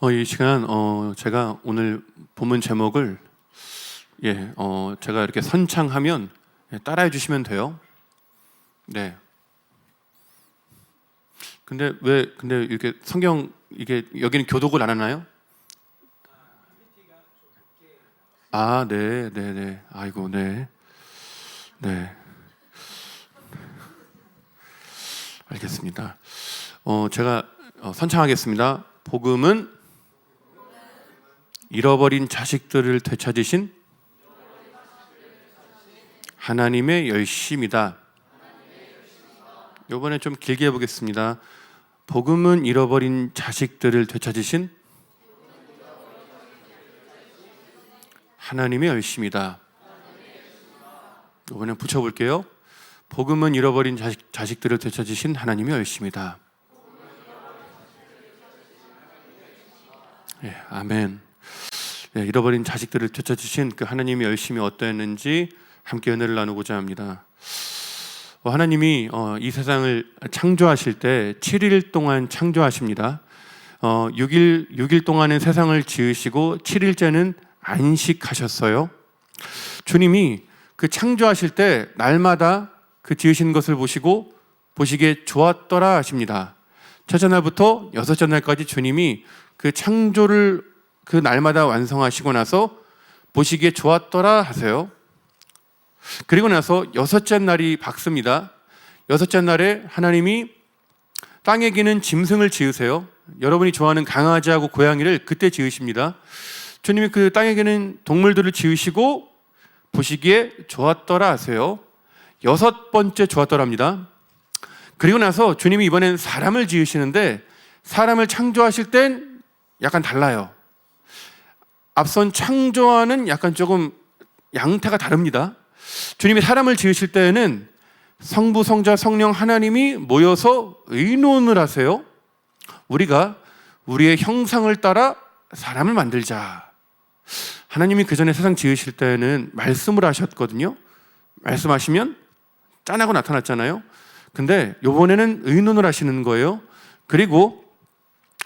이 시간 제가 오늘 본문 제목을 제가 이렇게 선창하면 따라해 주시면 돼요. 네. 근데 이렇게 성경 이게 여기는 교독을 안 하나요? 아, 네, 네, 네. 아이고, 네, 네. 알겠습니다. 제가 선창하겠습니다. 복음은 잃어버린 자식들을 되찾으신 하나님의 열심이다. 이번에 좀 길게 해보겠습니다. 복음은 잃어버린 자식들을 되찾으신 하나님의 열심이다. 이번에 붙여볼게요. 복음은 잃어버린 자식들을 되찾으신 하나님의 열심이다. 아멘. 잃어버린 자식들을 되찾으신 그 하나님의 열심이 어떠했는지 함께 은혜를 나누고자 합니다. 하나님이 이 세상을 창조하실 때 7일 동안 창조하십니다. 6일 동안은 세상을 지으시고 7일째는 안식하셨어요. 주님이 그 창조하실 때 날마다 그 지으신 것을 보시고 보시기에 좋았더라 하십니다. 첫째 날부터 여섯째 날까지 주님이 그 창조를 그 날마다 완성하시고 나서 보시기에 좋았더라 하세요. 그리고 나서 여섯째 날이 밝습니다. 여섯째 날에 하나님이 땅에 기는 짐승을 지으세요. 여러분이 좋아하는 강아지하고 고양이를 그때 지으십니다. 주님이 그 땅에 기는 동물들을 지으시고 보시기에 좋았더라 하세요. 여섯 번째 좋았더랍니다. 그리고 나서 주님이 이번엔 사람을 지으시는데 사람을 창조하실 땐 약간 달라요. 앞선 창조와는 약간 조금 양태가 다릅니다. 주님이 사람을 지으실 때에는 성부, 성자, 성령 하나님이 모여서 의논을 하세요. 우리가 우리의 형상을 따라 사람을 만들자. 하나님이 그 전에 세상 지으실 때에는 말씀을 하셨거든요. 말씀하시면 짠하고 나타났잖아요. 근데 이번에는 의논을 하시는 거예요. 그리고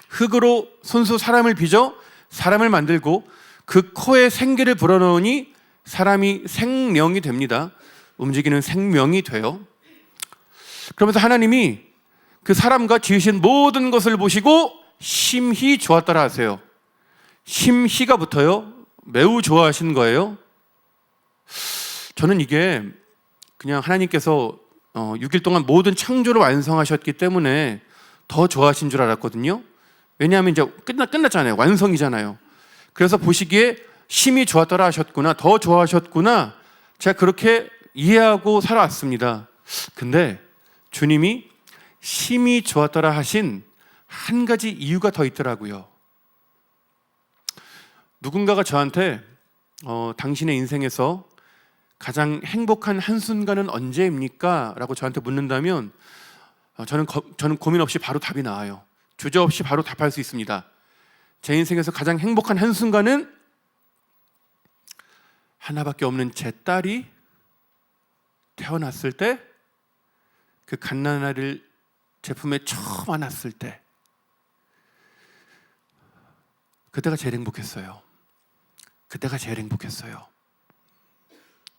흙으로 손수 사람을 빚어 사람을 만들고 그 코에 생기를 불어넣으니 사람이 생명이 됩니다. 움직이는 생명이 돼요. 그러면서 하나님이 그 사람과 지으신 모든 것을 보시고 심히 좋았더라 하세요. 심히가 붙어요. 매우 좋아하신 거예요. 저는 이게 그냥 하나님께서 6일 동안 모든 창조를 완성하셨기 때문에 더 좋아하신 줄 알았거든요. 왜냐하면 이제 끝났잖아요. 완성이잖아요. 그래서 보시기에 심히 좋았더라 하셨구나, 더 좋아하셨구나, 제가 그렇게 이해하고 살아왔습니다. 근데 주님이 심히 좋았더라 하신 한 가지 이유가 더 있더라고요. 누군가가 저한테 당신의 인생에서 가장 행복한 한순간은 언제입니까? 라고 저한테 묻는다면 저는 고민 없이 바로 답이 나와요. 주저없이 바로 답할 수 있습니다. 제 인생에서 가장 행복한 한순간은 하나밖에 없는 제 딸이 태어났을 때, 그 갓난아기를 제 품에 처음 안았을 때, 그때가 제일 행복했어요. 그때가 제일 행복했어요.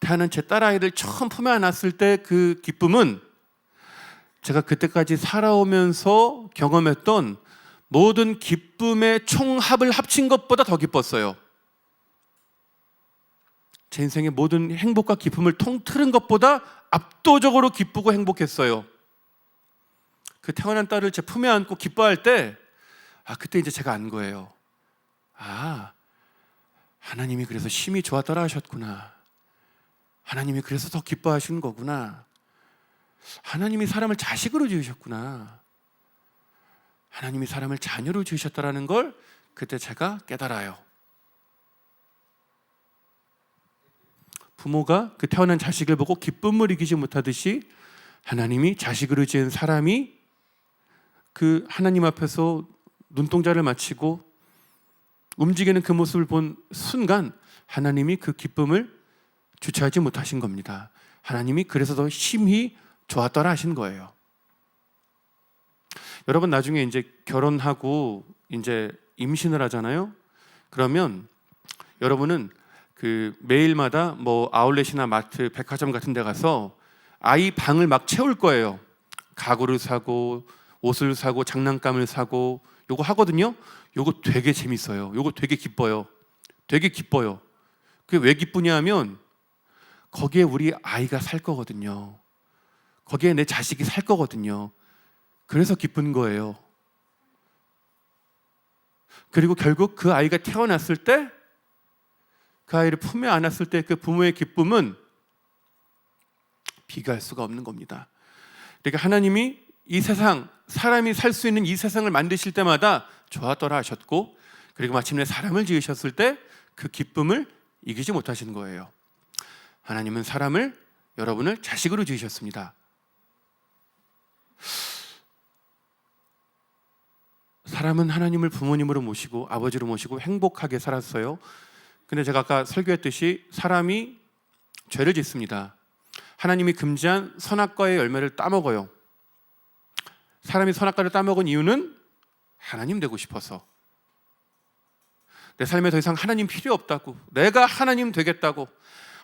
태어난 제 딸아이를 처음 품에 안았을 때 그 기쁨은 제가 그때까지 살아오면서 경험했던 모든 기쁨의 총합을 합친 것보다 더 기뻤어요. 제 인생의 모든 행복과 기쁨을 통틀은 것보다 압도적으로 기쁘고 행복했어요. 그 태어난 딸을 제 품에 안고 기뻐할 때, 그때 이제 제가 안 거예요. 하나님이 그래서 심히 좋았더라 하셨구나. 하나님이 그래서 더 기뻐하시는 거구나. 하나님이 사람을 자식으로 지으셨구나. 하나님이 사람을 자녀로 지으셨다라는 걸 그때 제가 깨달아요. 부모가 그 태어난 자식을 보고 기쁨을 이기지 못하듯이 하나님이 자식으로 지은 사람이 그 하나님 앞에서 눈동자를 맞추고 움직이는 그 모습을 본 순간 하나님이 그 기쁨을 주체하지 못하신 겁니다. 하나님이 그래서 더 심히 좋았더라 하신 거예요. 여러분 나중에 이제 결혼하고 이제 임신을 하잖아요. 그러면 여러분은 그 매일마다 뭐 아울렛이나 마트, 백화점 같은 데 가서 아이 방을 막 채울 거예요. 가구를 사고 옷을 사고 장난감을 사고 요거 하거든요. 요거 되게 재밌어요. 요거 되게 기뻐요. 되게 기뻐요. 그게 왜 기쁘냐 하면 거기에 우리 아이가 살 거거든요. 거기에 내 자식이 살 거거든요. 그래서 기쁜 거예요. 그리고 결국 그 아이가 태어났을 때, 그 아이를 품에 안았을 때 그 부모의 기쁨은 비교할 수가 없는 겁니다. 그러니까 하나님이 이 세상, 사람이 살 수 있는 이 세상을 만드실 때마다 좋았더라 하셨고, 그리고 마침내 사람을 지으셨을 때 그 기쁨을 이기지 못하시는 거예요. 하나님은 사람을, 여러분을 자식으로 지으셨습니다. 사람은 하나님을 부모님으로 모시고 아버지로 모시고 행복하게 살았어요. 근데 제가 아까 설교했듯이 사람이 죄를 짓습니다. 하나님이 금지한 선악과의 열매를 따먹어요. 사람이 선악과를 따먹은 이유는 하나님 되고 싶어서, 내 삶에 더 이상 하나님 필요 없다고, 내가 하나님 되겠다고,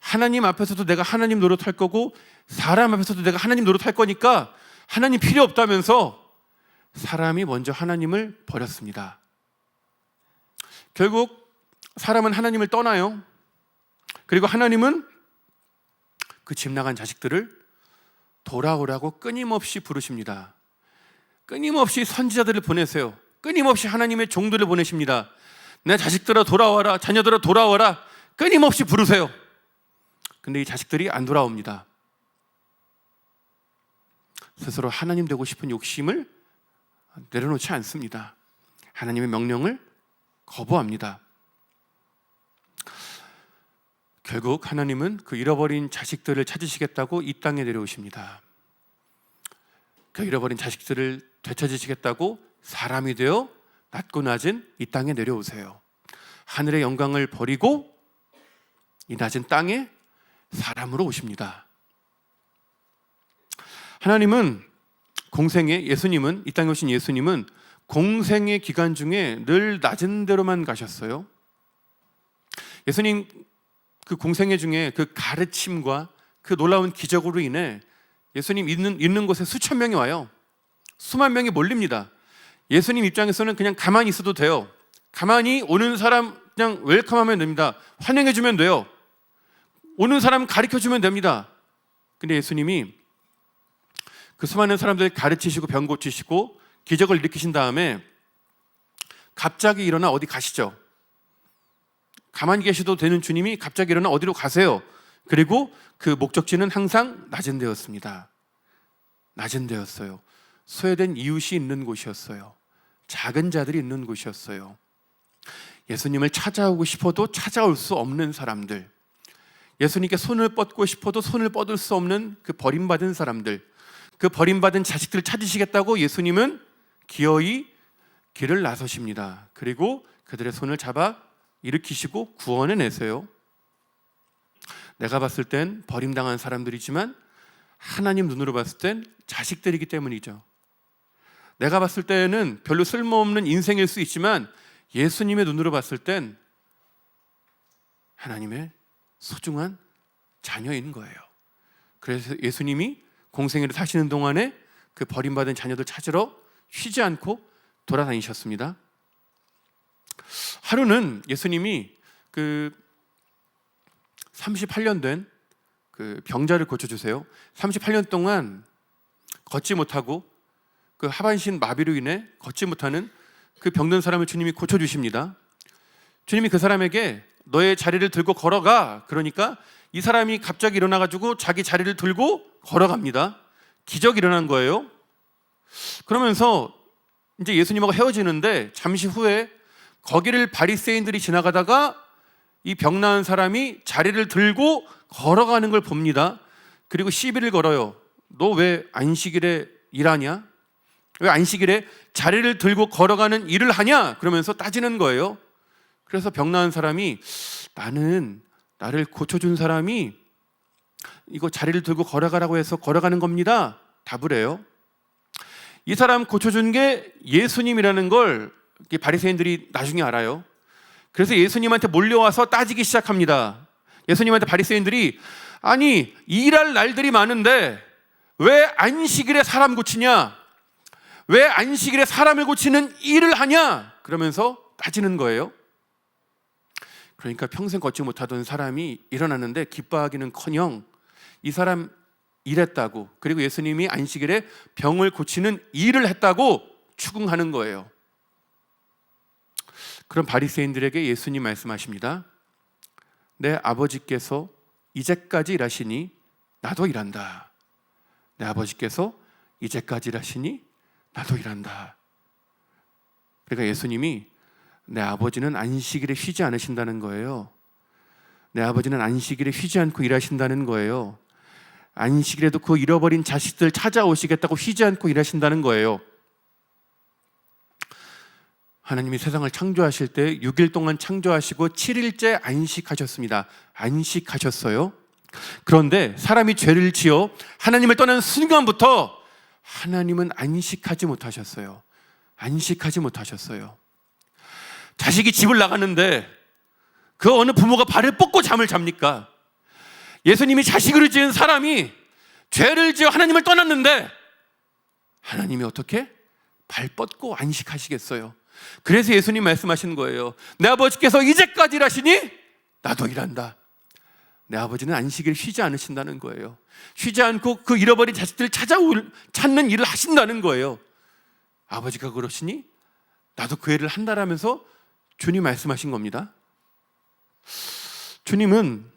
하나님 앞에서도 내가 하나님 노릇할 거고 사람 앞에서도 내가 하나님 노릇할 거니까 하나님 필요 없다면서 사람이 먼저 하나님을 버렸습니다. 결국 사람은 하나님을 떠나요. 그리고 하나님은 그 집 나간 자식들을 돌아오라고 끊임없이 부르십니다. 끊임없이 선지자들을 보내세요. 끊임없이 하나님의 종들을 보내십니다. 내 자식들아 돌아와라, 자녀들아 돌아와라, 끊임없이 부르세요. 근데 이 자식들이 안 돌아옵니다. 스스로 하나님 되고 싶은 욕심을 내려놓지 않습니다. 하나님의 명령을 거부합니다. 결국 하나님은 그 잃어버린 자식들을 찾으시겠다고 이 땅에 내려오십니다. 그 잃어버린 자식들을 되찾으시겠다고 사람이 되어 낮고 낮은 이 땅에 내려오세요. 하늘의 영광을 버리고 이 낮은 땅에 사람으로 오십니다. 하나님은 공생의, 예수님은, 이 땅에 오신 예수님은 공생의 기간 중에 늘 낮은 데로만 가셨어요. 예수님 그 공생애 중에 그 가르침과 그 놀라운 기적으로 인해 예수님 있는 곳에 수천 명이 와요. 수만 명이 몰립니다. 예수님 입장에서는 그냥 가만히 있어도 돼요. 가만히 오는 사람 그냥 웰컴하면 됩니다. 환영해주면 돼요. 오는 사람 가르쳐주면 됩니다. 근데 예수님이 그 수많은 사람들 가르치시고 병 고치시고 기적을 일으키신 다음에 갑자기 일어나 어디 가시죠. 가만히 계셔도 되는 주님이 갑자기 일어나 어디로 가세요. 그리고 그 목적지는 항상 낮은 데였습니다. 낮은 데였어요. 소외된 이웃이 있는 곳이었어요. 작은 자들이 있는 곳이었어요. 예수님을 찾아오고 싶어도 찾아올 수 없는 사람들, 예수님께 손을 뻗고 싶어도 손을 뻗을 수 없는 그 버림받은 사람들, 그 버림받은 자식들을 찾으시겠다고 예수님은 기어이 길을 나서십니다. 그리고 그들의 손을 잡아 일으키시고 구원해 내세요. 내가 봤을 땐 버림당한 사람들이지만 하나님 눈으로 봤을 땐 자식들이기 때문이죠. 내가 봤을 때는 별로 쓸모없는 인생일 수 있지만 예수님의 눈으로 봤을 땐 하나님의 소중한 자녀인 거예요. 그래서 예수님이 공생애를 사시는 동안에 그 버림받은 자녀들 찾으러 쉬지 않고 돌아다니셨습니다. 하루는 예수님이 그 38년 된 그 병자를 고쳐주세요. 38년 동안 걷지 못하고 그 하반신 마비로 인해 걷지 못하는 그 병든 사람을 주님이 고쳐주십니다. 주님이 그 사람에게 너의 자리를 들고 걸어가. 그러니까 이 사람이 갑자기 일어나가지고 자기 자리를 들고 걸어갑니다. 기적이 일어난 거예요. 그러면서 이제 예수님하고 헤어지는데 잠시 후에 거기를 바리새인들이 지나가다가 이 병 나은 사람이 자리를 들고 걸어가는 걸 봅니다. 그리고 시비를 걸어요. 너 왜 안식일에 일하냐? 왜 안식일에 자리를 들고 걸어가는 일을 하냐? 그러면서 따지는 거예요. 그래서 병 나은 사람이 나를 고쳐준 사람이 이거 자리를 들고 걸어가라고 해서 걸어가는 겁니다. 답을 해요. 이 사람 고쳐준 게 예수님이라는 걸 바리새인들이 나중에 알아요. 그래서 예수님한테 몰려와서 따지기 시작합니다. 예수님한테 바리새인들이 아니 일할 날들이 많은데 왜 안식일에 사람 고치냐? 왜 안식일에 사람을 고치는 일을 하냐? 그러면서 따지는 거예요. 그러니까 평생 걷지 못하던 사람이 일어났는데 기뻐하기는커녕 이 사람 일했다고, 그리고 예수님이 안식일에 병을 고치는 일을 했다고 추궁하는 거예요. 그럼 바리새인들에게 예수님 말씀하십니다. 내 아버지께서 이제까지 일하시니 나도 일한다. 내 아버지께서 이제까지 일하시니 나도 일한다. 그러니까 예수님이 내 아버지는 안식일에 쉬지 않으신다는 거예요. 내 아버지는 안식일에 쉬지 않고 일하신다는 거예요. 안식일에도 그 잃어버린 자식들 찾아오시겠다고 쉬지 않고 일하신다는 거예요. 하나님이 세상을 창조하실 때 6일 동안 창조하시고 7일째 안식하셨습니다. 안식하셨어요. 그런데 사람이 죄를 지어 하나님을 떠난 순간부터 하나님은 안식하지 못하셨어요. 안식하지 못하셨어요. 자식이 집을 나갔는데 그 어느 부모가 발을 뻗고 잠을 잡니까? 예수님이 자식을 지은 사람이 죄를 지어 하나님을 떠났는데 하나님이 어떻게 발 뻗고 안식하시겠어요? 그래서 예수님 말씀하시는 거예요. 내 아버지께서 이제까지 일하시니 나도 일한다. 내 아버지는 안식일 쉬지 않으신다는 거예요. 쉬지 않고 그 잃어버린 자식들을 찾는 일을 하신다는 거예요. 아버지가 그러시니 나도 그 일을 한다라면서 주님 말씀하신 겁니다. 주님은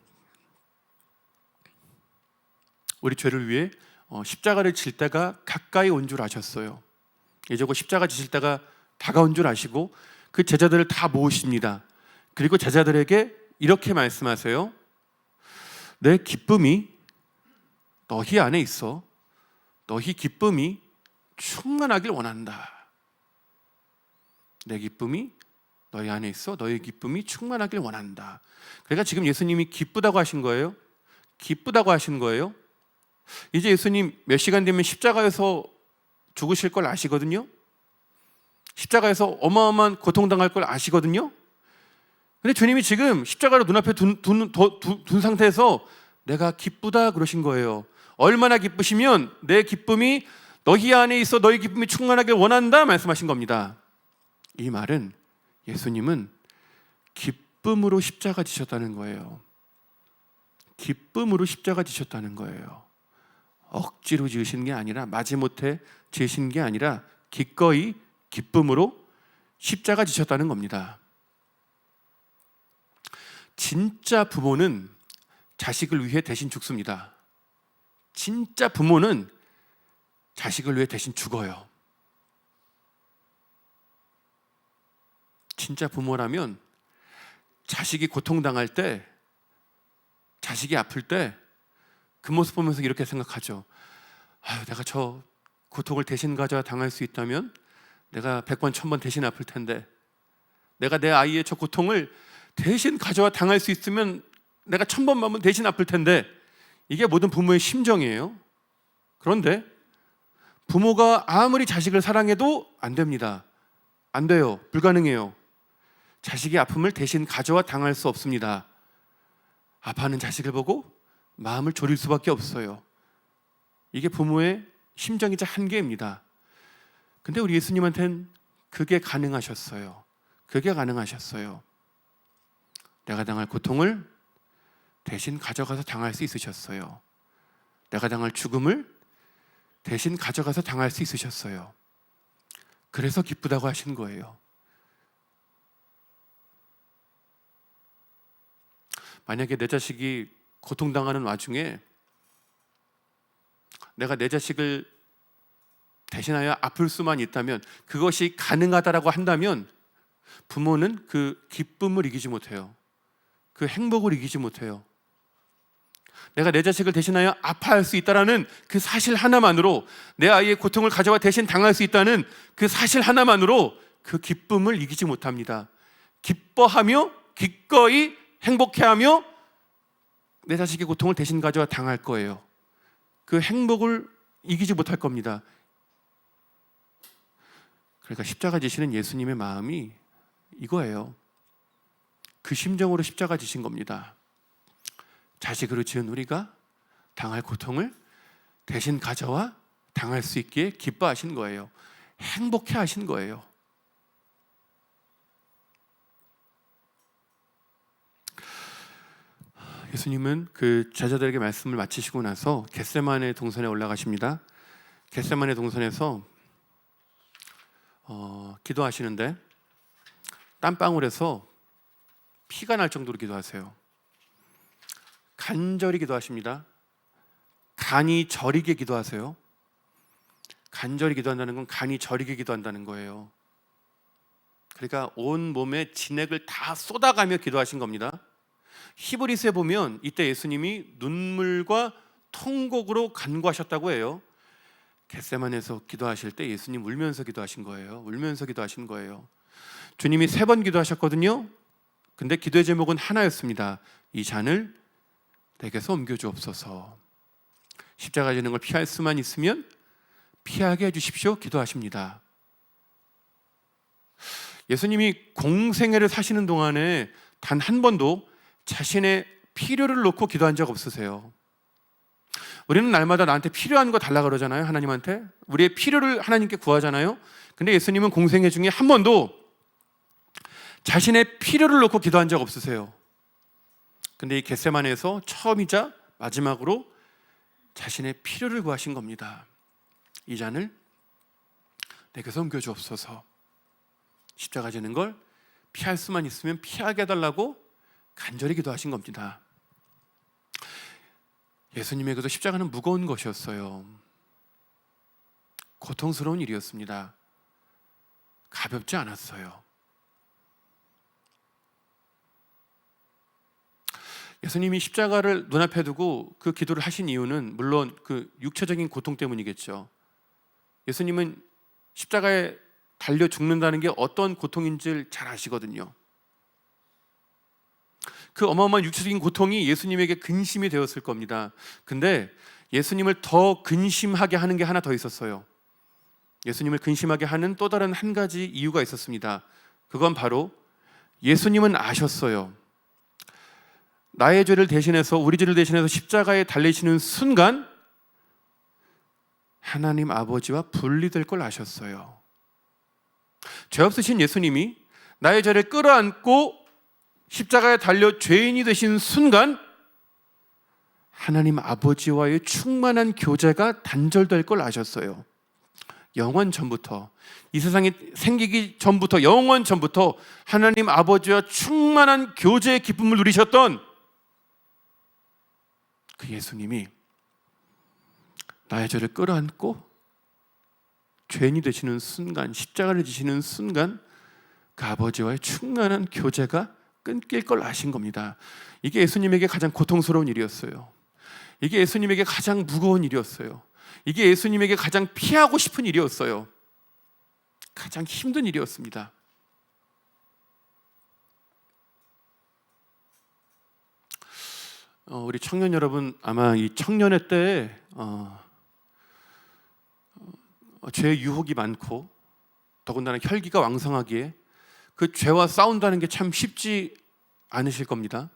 우리 죄를 위해 십자가를 질 때가 가까이 온 줄 아셨어요. 이제 곧 십자가 지실 때가 다가온 줄 아시고 그 제자들을 다 모으십니다. 그리고 제자들에게 이렇게 말씀하세요. 내 기쁨이 너희 안에 있어. 너희 기쁨이 충만하길 원한다. 내 기쁨이 너희 안에 있어. 너희 기쁨이 충만하길 원한다. 그러니까 지금 예수님이 기쁘다고 하신 거예요. 기쁘다고 하신 거예요. 이제 예수님 몇 시간 되면 십자가에서 죽으실 걸 아시거든요. 십자가에서 어마어마한 고통당할 걸 아시거든요. 근데 주님이 지금 십자가를 눈앞에 둔 상태에서 내가 기쁘다 그러신 거예요. 얼마나 기쁘시면 내 기쁨이 너희 안에 있어 너희 기쁨이 충만하길 원한다 말씀하신 겁니다. 이 말은 예수님은 기쁨으로 십자가 지셨다는 거예요. 기쁨으로 십자가 지셨다는 거예요. 억지로 지으신 게 아니라, 마지못해 지으신 게 아니라 기꺼이 기쁨으로 십자가 지셨다는 겁니다. 진짜 부모는 자식을 위해 대신 죽습니다. 진짜 부모는 자식을 위해 대신 죽어요. 진짜 부모라면 자식이 고통당할 때, 자식이 아플 때 그 모습 보면서 이렇게 생각하죠. 아유, 내가 저 고통을 대신 가져야 당할 수 있다면 내가 100번 1000번 대신 아플 텐데, 내가 내 아이의 저 고통을 대신 가져와 당할 수 있으면 내가 1000번 만번 대신 아플 텐데, 이게 모든 부모의 심정이에요. 그런데 부모가 아무리 자식을 사랑해도 안 됩니다. 안 돼요. 불가능해요. 자식의 아픔을 대신 가져와 당할 수 없습니다. 아파하는 자식을 보고 마음을 졸일 수밖에 없어요. 이게 부모의 심정이자 한계입니다. 근데 우리 예수님한테는 그게 가능하셨어요. 그게 가능하셨어요. 내가 당할 고통을 대신 가져가서 당할 수 있으셨어요. 내가 당할 죽음을 대신 가져가서 당할 수 있으셨어요. 그래서 기쁘다고 하신 거예요. 만약에 내 자식이 고통당하는 와중에 내가 내 자식을 대신하여 아플 수만 있다면, 그것이 가능하다라고 한다면 부모는 그 기쁨을 이기지 못해요. 그 행복을 이기지 못해요. 내가 내 자식을 대신하여 아파할 수 있다는 그 사실 하나만으로, 내 아이의 고통을 가져와 대신 당할 수 있다는 그 사실 하나만으로 그 기쁨을 이기지 못합니다. 기뻐하며 기꺼이 행복해하며 내 자식의 고통을 대신 가져와 당할 거예요. 그 행복을 이기지 못할 겁니다. 그러니까 십자가 지시는 예수님의 마음이 이거예요. 그 심정으로 십자가 지신 겁니다. 자식으로 지은 우리가 당할 고통을 대신 가져와 당할 수 있기에 기뻐하신 거예요. 행복해 하신 거예요. 예수님은 그 제자들에게 말씀을 마치시고 나서 겟세마네 동산에 올라가십니다. 겟세마네 동산에서 기도하시는데 땀방울에서 피가 날 정도로 기도하세요. 간절히 기도하십니다. 간이 저리게 기도하세요. 간절히 기도한다는 건 간이 저리게 기도한다는 거예요. 그러니까 온 몸에 진액을 다 쏟아가며 기도하신 겁니다. 히브리서에 보면 이때 예수님이 눈물과 통곡으로 간구하셨다고 해요. 겟세마네에서 기도하실 때 예수님 울면서 기도하신 거예요. 울면서 기도하신 거예요. 주님이 3번 기도하셨거든요. 근데 기도의 제목은 하나였습니다. 이 잔을 내게서 옮겨주옵소서. 십자가 지는 걸 피할 수만 있으면 피하게 해주십시오. 기도하십니다. 예수님이 공생애를 사시는 동안에 단 한 번도 자신의 필요를 놓고 기도한 적 없으세요. 우리는 날마다 나한테 필요한 거 달라 그러잖아요. 하나님한테 우리의 필요를 하나님께 구하잖아요. 근데 예수님은 공생애 중에 한 번도 자신의 필요를 놓고 기도한 적 없으세요. 근데 이 겟세마네에서 처음이자 마지막으로 자신의 필요를 구하신 겁니다. 이 잔을 내게서 옮겨주옵소서. 십자가 지는 걸 피할 수만 있으면 피하게 해달라고 간절히 기도하신 겁니다. 예수님에게도 십자가는 무거운 것이었어요. 고통스러운 일이었습니다. 가볍지 않았어요. 예수님이 십자가를 눈앞에 두고 그 기도를 하신 이유는 물론 그 육체적인 고통 때문이겠죠. 예수님은 십자가에 달려 죽는다는 게 어떤 고통인지를 잘 아시거든요. 그 어마어마한 육체적인 고통이 예수님에게 근심이 되었을 겁니다. 근데 예수님을 더 근심하게 하는 게 하나 더 있었어요. 예수님을 근심하게 하는 또 다른 한 가지 이유가 있었습니다. 그건 바로 예수님은 아셨어요. 나의 죄를 대신해서 우리 죄를 대신해서 십자가에 달리시는 순간 하나님 아버지와 분리될 걸 아셨어요. 죄 없으신 예수님이 나의 죄를 끌어안고 십자가에 달려 죄인이 되신 순간 하나님 아버지와의 충만한 교제가 단절될 걸 아셨어요. 영원 전부터, 이 세상이 생기기 전부터, 영원 전부터 하나님 아버지와 충만한 교제의 기쁨을 누리셨던 그 예수님이 나의 죄를 끌어안고 죄인이 되시는 순간, 십자가를 지시는 순간 그 아버지와의 충만한 교제가 끊길 걸 아신 겁니다. 이게 예수님에게 가장 고통스러운 일이었어요. 이게 예수님에게 가장 무거운 일이었어요. 이게 예수님에게 가장 피하고 싶은 일이었어요. 가장 힘든 일이었습니다. 우리 청년 여러분, 아마 이 청년의 때에 죄의 유혹이 많고 더군다나 혈기가 왕성하기에 그 죄와 싸운다는 게 참 쉽지 않으실 겁니다.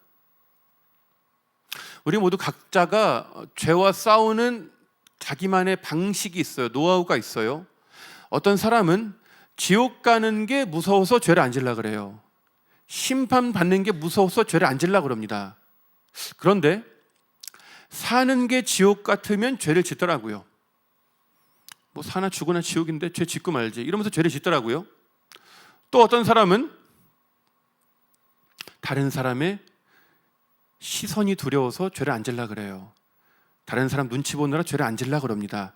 우리 모두 각자가 죄와 싸우는 자기만의 방식이 있어요. 노하우가 있어요. 어떤 사람은 지옥 가는 게 무서워서 죄를 안 지려고 그래요. 심판받는 게 무서워서 죄를 안 지려고 그럽니다. 그런데 사는 게 지옥 같으면 죄를 짓더라고요. 뭐 사나 죽으나 지옥인데 죄 짓고 말지 이러면서 죄를 짓더라고요. 또 어떤 사람은 다른 사람의 시선이 두려워서 죄를 안 지려고 그래요. 다른 사람 눈치 보느라 죄를 안 지려고 그럽니다.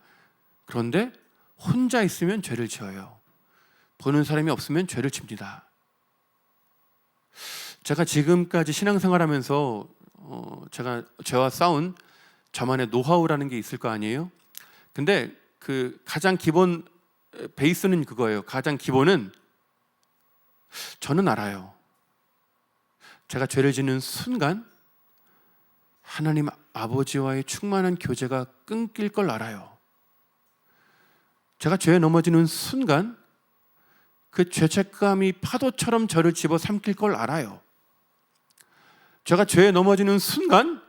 그런데 혼자 있으면 죄를 지어요. 보는 사람이 없으면 죄를 집니다. 제가 지금까지 신앙생활하면서 제가 죄와 싸운 저만의 노하우라는 게 있을 거 아니에요? 근데 그 가장 기본 베이스는 그거예요. 가장 기본은 저는 알아요. 제가 죄를 짓는 순간 하나님 아버지와의 충만한 교제가 끊길 걸 알아요. 제가 죄에 넘어지는 순간 그 죄책감이 파도처럼 저를 집어삼킬 걸 알아요. 제가 죄에 넘어지는 순간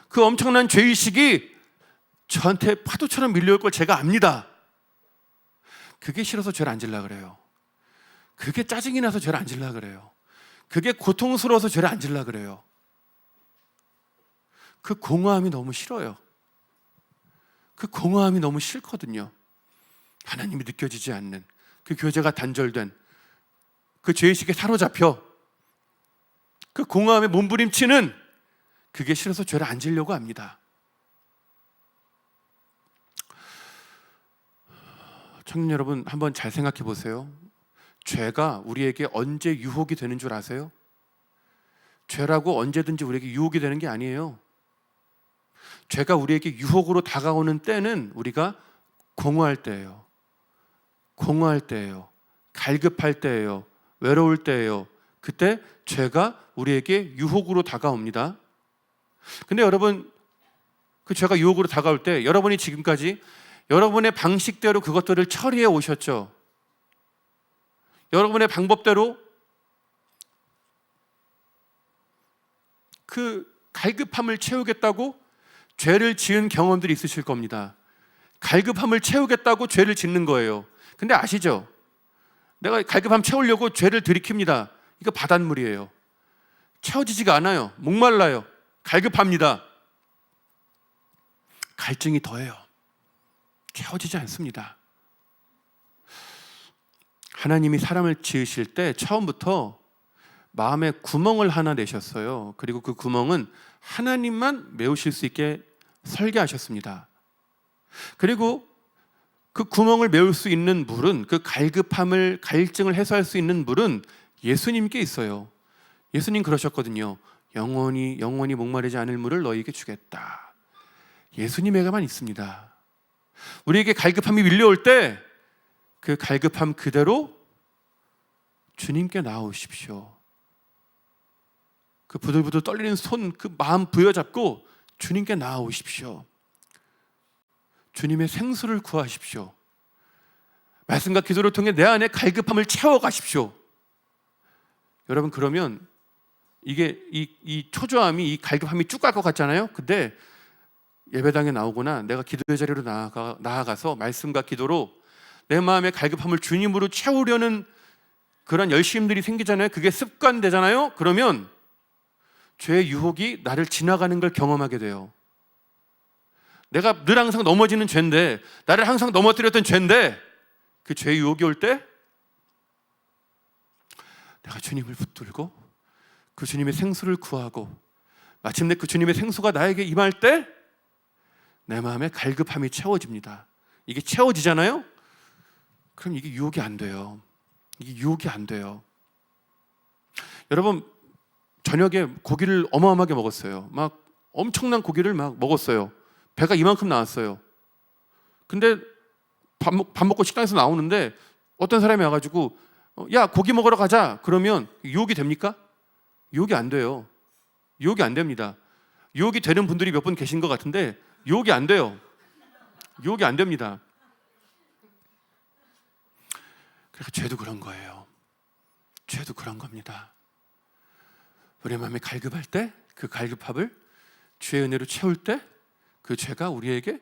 그 엄청난 죄의식이 저한테 파도처럼 밀려올 걸 제가 압니다. 그게 싫어서 죄를 안 질라 그래요. 그게 짜증이 나서 죄를 안 질라 그래요. 그게 고통스러워서 죄를 안 질라 그래요. 그 공허함이 너무 싫어요. 그 공허함이 너무 싫거든요. 하나님이 느껴지지 않는 그 교제가 단절된 그 죄의식에 사로잡혀 그 공허함에 몸부림치는 그게 싫어서 죄를 안 지려고 합니다. 청년 여러분, 한번 잘 생각해 보세요. 죄가 우리에게 언제 유혹이 되는 줄 아세요? 죄라고 언제든지 우리에게 유혹이 되는 게 아니에요. 죄가 우리에게 유혹으로 다가오는 때는 우리가 공허할 때예요. 공허할 때예요. 갈급할 때예요. 외로울 때예요. 그때 죄가 우리에게 유혹으로 다가옵니다. 근데 여러분, 그 죄가 유혹으로 다가올 때 여러분이 지금까지 여러분의 방식대로 그것들을 처리해 오셨죠. 여러분의 방법대로 그 갈급함을 채우겠다고 죄를 지은 경험들이 있으실 겁니다. 갈급함을 채우겠다고 죄를 짓는 거예요. 근데 아시죠? 내가 갈급함 채우려고 죄를 들이킵니다. 이거 바닷물이에요. 채워지지가 않아요. 목말라요. 갈급합니다. 갈증이 더해요. 채워지지 않습니다. 하나님이 사람을 지으실 때 처음부터 마음에 구멍을 하나 내셨어요. 그리고 그 구멍은 하나님만 메우실 수 있게 설계하셨습니다. 그리고 그 구멍을 메울 수 있는 물은, 그 갈급함을, 갈증을 해소할 수 있는 물은 예수님께 있어요. 예수님 그러셨거든요. 영원히 목마르지 않을 물을 너희에게 주겠다. 예수님에게만 있습니다. 우리에게 갈급함이 밀려올 때 그 갈급함 그대로 주님께 나오십시오. 그 부들부들 떨리는 손, 그 마음 부여잡고 주님께 나아오십시오. 주님의 생수를 구하십시오. 말씀과 기도를 통해 내 안에 갈급함을 채워가십시오. 여러분, 그러면 이게 이 초조함이, 이 갈급함이 쭉 갈 것 같잖아요. 근데 예배당에 나오거나 내가 기도의 자리로 나아가서 말씀과 기도로 내 마음의 갈급함을 주님으로 채우려는 그런 열심들이 생기잖아요. 그게 습관되잖아요. 그러면 죄의 유혹이 나를 지나가는 걸 경험하게 돼요. 내가 늘 항상 넘어지는 죄인데, 나를 항상 넘어뜨렸던 죄인데, 그 죄의 유혹이 올 때 내가 주님을 붙들고 그 주님의 생수를 구하고 마침내 그 주님의 생수가 나에게 임할 때 내 마음에 갈급함이 채워집니다. 이게 채워지잖아요? 그럼 이게 유혹이 안 돼요. 이게 유혹이 안 돼요. 여러분, 저녁에 고기를 어마어마하게 먹었어요. 막 엄청난 고기를 막 먹었어요. 배가 이만큼 나왔어요. 근데 밥 먹고 식당에서 나오는데 어떤 사람이 와가지고 야, 고기 먹으러 가자. 그러면 유혹이 됩니까? 유혹이 안 돼요. 유혹이 안 됩니다. 유혹이 되는 분들이 몇 분 계신 것 같은데 유혹이 안 돼요. 유혹이 안 됩니다. 그러니까 죄도 그런 거예요. 죄도 그런 겁니다. 우리 마음이 갈급할 때 그 갈급함을 주의 은혜로 채울 때 그 죄가 우리에게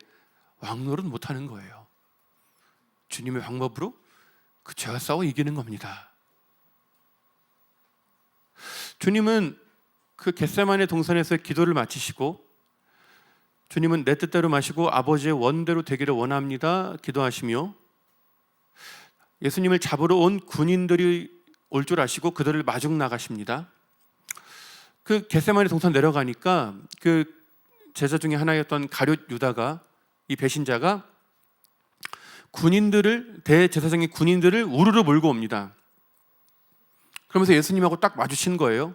왕노릇 못하는 거예요. 주님의 방법으로 그 죄와 싸워 이기는 겁니다. 주님은 그 겟세마네 동산에서 기도를 마치시고 주님은 내 뜻대로 마시고 아버지의 원대로 되기를 원합니다 기도하시며 예수님을 잡으러 온 군인들이 올 줄 아시고 그들을 마중 나가십니다. 그 겟세마네 동산 내려가니까 그 제자 중에 하나였던 가룟 유다가, 이 배신자가 대제사장의 군인들을 우르르 몰고 옵니다. 그러면서 예수님하고 딱 마주친 거예요.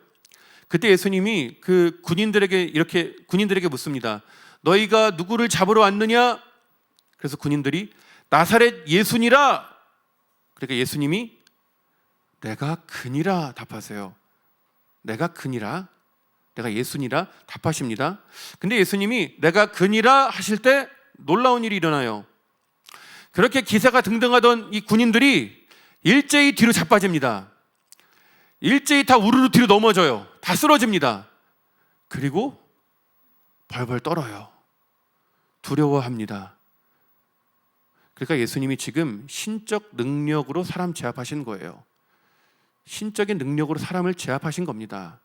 그때 예수님이 그 군인들에게 묻습니다. 너희가 누구를 잡으러 왔느냐? 그래서 군인들이 나사렛 예수니라. 그러니까 예수님이 내가 그니라 답하세요. 내가 그니라, 내가 예수니라 답하십니다. 근데 예수님이 내가 그니라 하실 때 놀라운 일이 일어나요. 그렇게 기세가 등등하던 이 군인들이 일제히 뒤로 자빠집니다. 일제히 다 우르르 뒤로 넘어져요. 다 쓰러집니다. 그리고 벌벌 떨어요. 두려워합니다. 그러니까 예수님이 지금 신적 능력으로 사람 제압하신 거예요. 신적인 능력으로 사람을 제압하신 겁니다.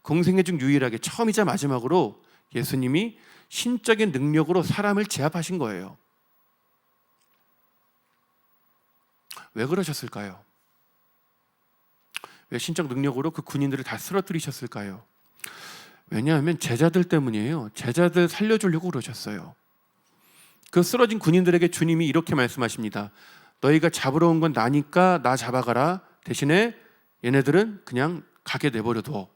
공생애 중 유일하게 처음이자 마지막으로 예수님이 신적인 능력으로 사람을 제압하신 거예요. 왜 그러셨을까요? 왜 신적 능력으로 그 군인들을 다 쓰러뜨리셨을까요? 왜냐하면 제자들 때문이에요. 제자들 살려주려고 그러셨어요. 그 쓰러진 군인들에게 주님이 이렇게 말씀하십니다. 너희가 잡으러 온 건 나니까 나 잡아가라. 대신에 얘네들은 그냥 가게 내버려둬.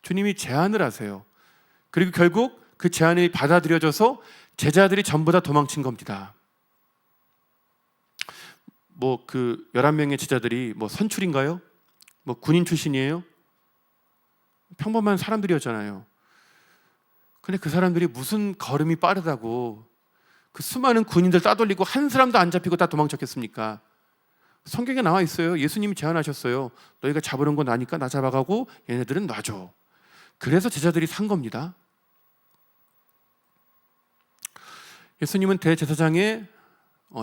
주님이 제안을 하세요. 그리고 결국 그 제안이 받아들여져서 제자들이 전부 다 도망친 겁니다. 그 11명의 제자들이 선출인가요? 군인 출신이에요? 평범한 사람들이었잖아요. 근데 그 사람들이 무슨 걸음이 빠르다고 그 수많은 군인들 따돌리고 한 사람도 안 잡히고 다 도망쳤겠습니까? 성경에 나와 있어요. 예수님이 제안하셨어요. 너희가 잡으는 건 나니까 나 잡아가고 얘네들은 놔줘. 그래서 제자들이 산 겁니다. 예수님은 대제사장의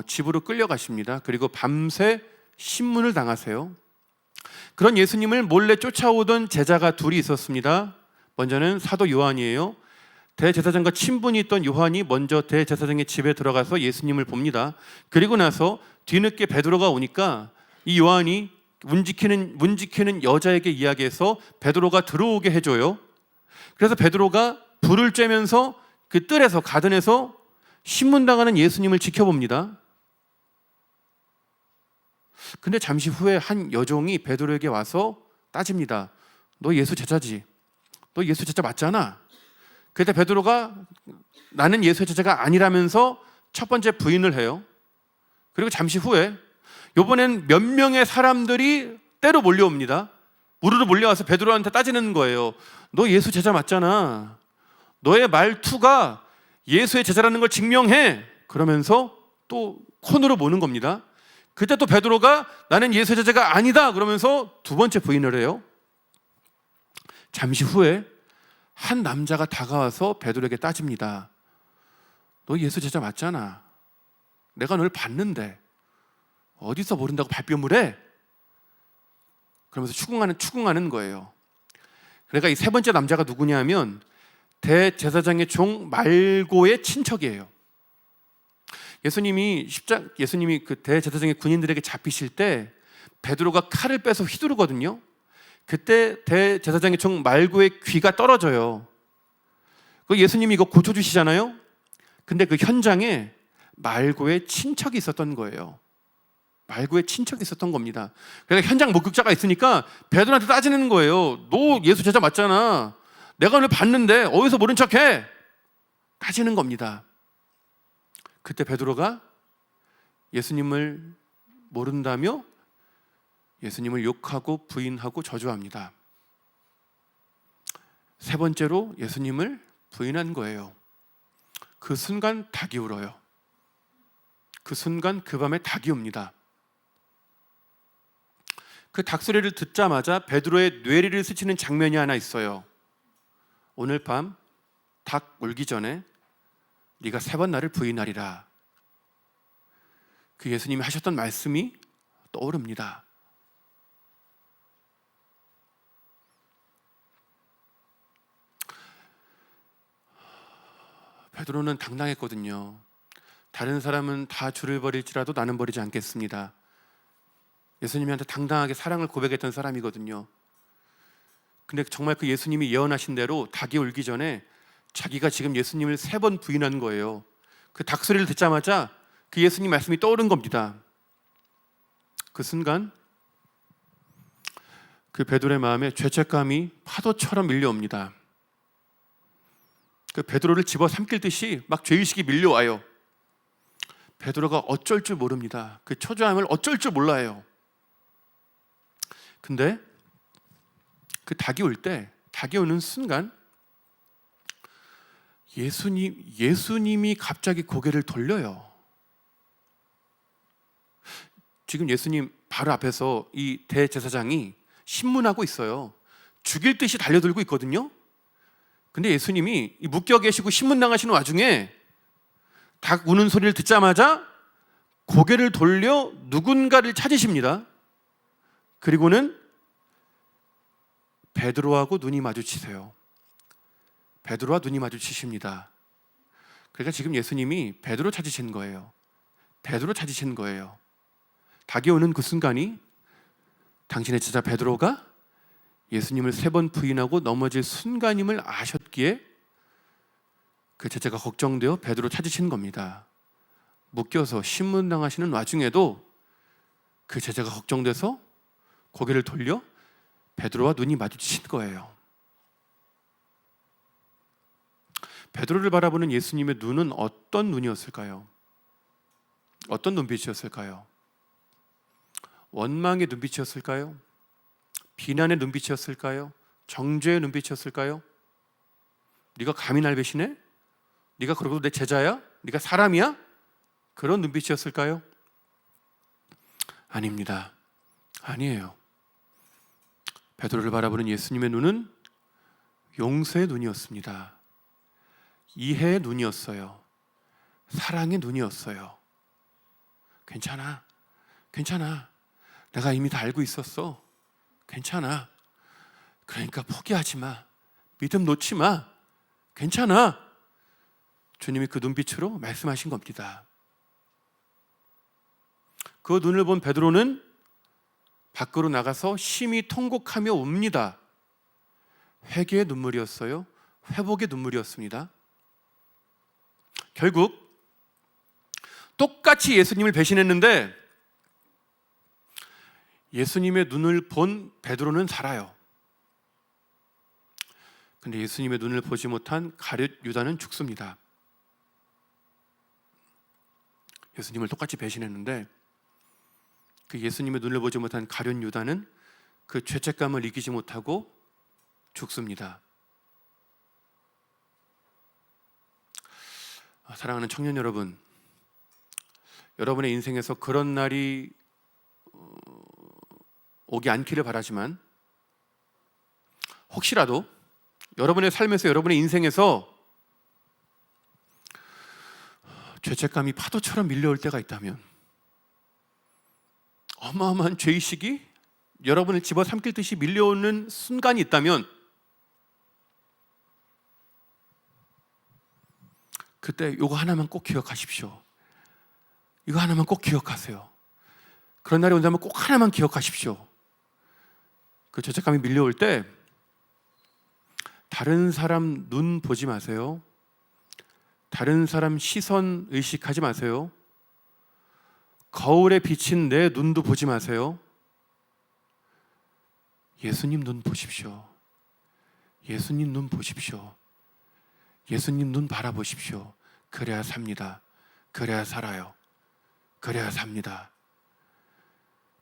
집으로 끌려가십니다. 그리고 밤새 신문을 당하세요. 그런 예수님을 몰래 쫓아오던 제자가 둘이 있었습니다. 먼저는 사도 요한이에요. 대제사장과 친분이 있던 요한이 먼저 대제사장의 집에 들어가서 예수님을 봅니다. 그리고 나서 뒤늦게 베드로가 오니까 이 요한이 문 지키는 여자에게 이야기해서 베드로가 들어오게 해줘요. 그래서 베드로가 불을 쬐면서 그 뜰에서 가든에서 신문당하는 예수님을 지켜봅니다. 근데 잠시 후에 한 여종이 베드로에게 와서 따집니다. 너 예수 제자지? 너 예수 제자 맞잖아? 그때 베드로가 나는 예수의 제자가 아니라면서 첫 번째 부인을 해요. 그리고 잠시 후에 이번엔 몇 명의 사람들이 때로 몰려옵니다. 우르르 몰려와서 베드로한테 따지는 거예요. 너 예수 제자 맞잖아. 너의 말투가 예수의 제자라는 걸 증명해. 그러면서 또 코너로 모는 겁니다. 그때 또 베드로가 나는 예수의 제자가 아니다 그러면서 두 번째 부인을 해요. 잠시 후에 한 남자가 다가와서 베드로에게 따집니다. 너 예수 제자 맞잖아. 내가 널 봤는데 어디서 모른다고 발뺌을 해? 그러면서 추궁하는 거예요. 그러니까 이 세 번째 남자가 누구냐면 대제사장의 종 말고의 친척이에요. 예수님이 그 대제사장의 군인들에게 잡히실 때 베드로가 칼을 빼서 휘두르거든요. 그때 대제사장의 종 말고의 귀가 떨어져요. 그 예수님이 이거 고쳐주시잖아요. 근데 그 현장에 말고의 친척이 있었던 거예요. 말고의 친척이 있었던 겁니다. 그러니까 현장 목격자가 있으니까 베드로한테 따지는 거예요. 너 예수 제자 맞잖아. 내가 오늘 봤는데 어디서 모른 척해? 따지는 겁니다. 그때 베드로가 예수님을 모른다며 예수님을 욕하고 부인하고 저주합니다. 세 번째로 예수님을 부인한 거예요. 그 순간 닭이 울어요. 그 순간 그 밤에 닭이 옵니다. 그 닭소리를 듣자마자 베드로의 뇌리를 스치는 장면이 하나 있어요. 오늘 밤 닭 울기 전에 네가 3번 나를 부인하리라. 그 예수님이 하셨던 말씀이 떠오릅니다. 베드로는 당당했거든요. 다른 사람은 다 줄을 버릴지라도 나는 버리지 않겠습니다. 예수님한테 당당하게 사랑을 고백했던 사람이거든요. 근데 정말 그 예수님이 예언하신 대로 닭이 울기 전에 자기가 지금 예수님을 3번 부인한 거예요. 그 닭소리를 듣자마자 그 예수님 말씀이 떠오른 겁니다. 그 순간 그 베드로의 마음에 죄책감이 파도처럼 밀려옵니다. 그 베드로를 집어삼킬 듯이 막 죄의식이 밀려와요. 베드로가 어쩔 줄 모릅니다. 그 초조함을 어쩔 줄 몰라요. 근데 그 닭이 오는 순간 예수님이 갑자기 고개를 돌려요. 지금 예수님 바로 앞에서 이 대제사장이 신문하고 있어요. 죽일 듯이 달려들고 있거든요. 근데 예수님이 묶여 계시고 신문당하시는 와중에 닭 우는 소리를 듣자마자 고개를 돌려 누군가를 찾으십니다. 그리고는 베드로하고 눈이 마주치세요. 베드로와 눈이 마주치십니다. 그러니까 지금 예수님이 베드로 찾으신 거예요. 베드로 찾으신 거예요. 닭이 오는 그 순간이 당신의 제자 베드로가 예수님을 3번 부인하고 넘어질 순간임을 아셨기에 그 제자가 걱정되어 베드로 찾으신 겁니다. 묶여서 신문당하시는 와중에도 그 제자가 걱정돼서 고개를 돌려 베드로와 눈이 마주치신 거예요. 베드로를 바라보는 예수님의 눈은 어떤 눈이었을까요? 어떤 눈빛이었을까요? 원망의 눈빛이었을까요? 비난의 눈빛이었을까요? 정죄의 눈빛이었을까요? 네가 감히 날 배신해? 네가 그러고도 내 제자야? 네가 사람이야? 그런 눈빛이었을까요? 아닙니다. 아니에요. 베드로를 바라보는 예수님의 눈은 용서의 눈이었습니다. 이해의 눈이었어요. 사랑의 눈이었어요. 괜찮아. 괜찮아. 내가 이미 다 알고 있었어. 괜찮아. 그러니까 포기하지 마. 믿음 놓지 마. 괜찮아. 주님이 그 눈빛으로 말씀하신 겁니다. 그 눈을 본 베드로는 밖으로 나가서 심히 통곡하며 웁니다. 회개의 눈물이었어요. 회복의 눈물이었습니다. 결국 똑같이 예수님을 배신했는데 예수님의 눈을 본 베드로는 살아요. 근데 예수님의 눈을 보지 못한 가룟 유다는 죽습니다. 예수님을 똑같이 배신했는데 그 예수님의 눈을 보지 못한 가룟 유다는 그 죄책감을 이기지 못하고 죽습니다. 사랑하는 청년 여러분, 여러분의 인생에서 그런 날이 오기 않기를 바라지만 혹시라도 여러분의 삶에서, 여러분의 인생에서 죄책감이 파도처럼 밀려올 때가 있다면, 어마어마한 죄의식이 여러분을 집어삼킬 듯이 밀려오는 순간이 있다면, 그때 이거 하나만 꼭 기억하십시오. 이거 하나만 꼭 기억하세요. 그런 날이 온다면 꼭 하나만 기억하십시오. 그 죄책감이 밀려올 때 다른 사람 눈 보지 마세요. 다른 사람 시선 의식하지 마세요. 거울에 비친 내 눈도 보지 마세요. 예수님 눈 보십시오. 예수님 눈 보십시오. 예수님 눈 바라보십시오. 그래야 삽니다. 그래야 살아요. 그래야 삽니다.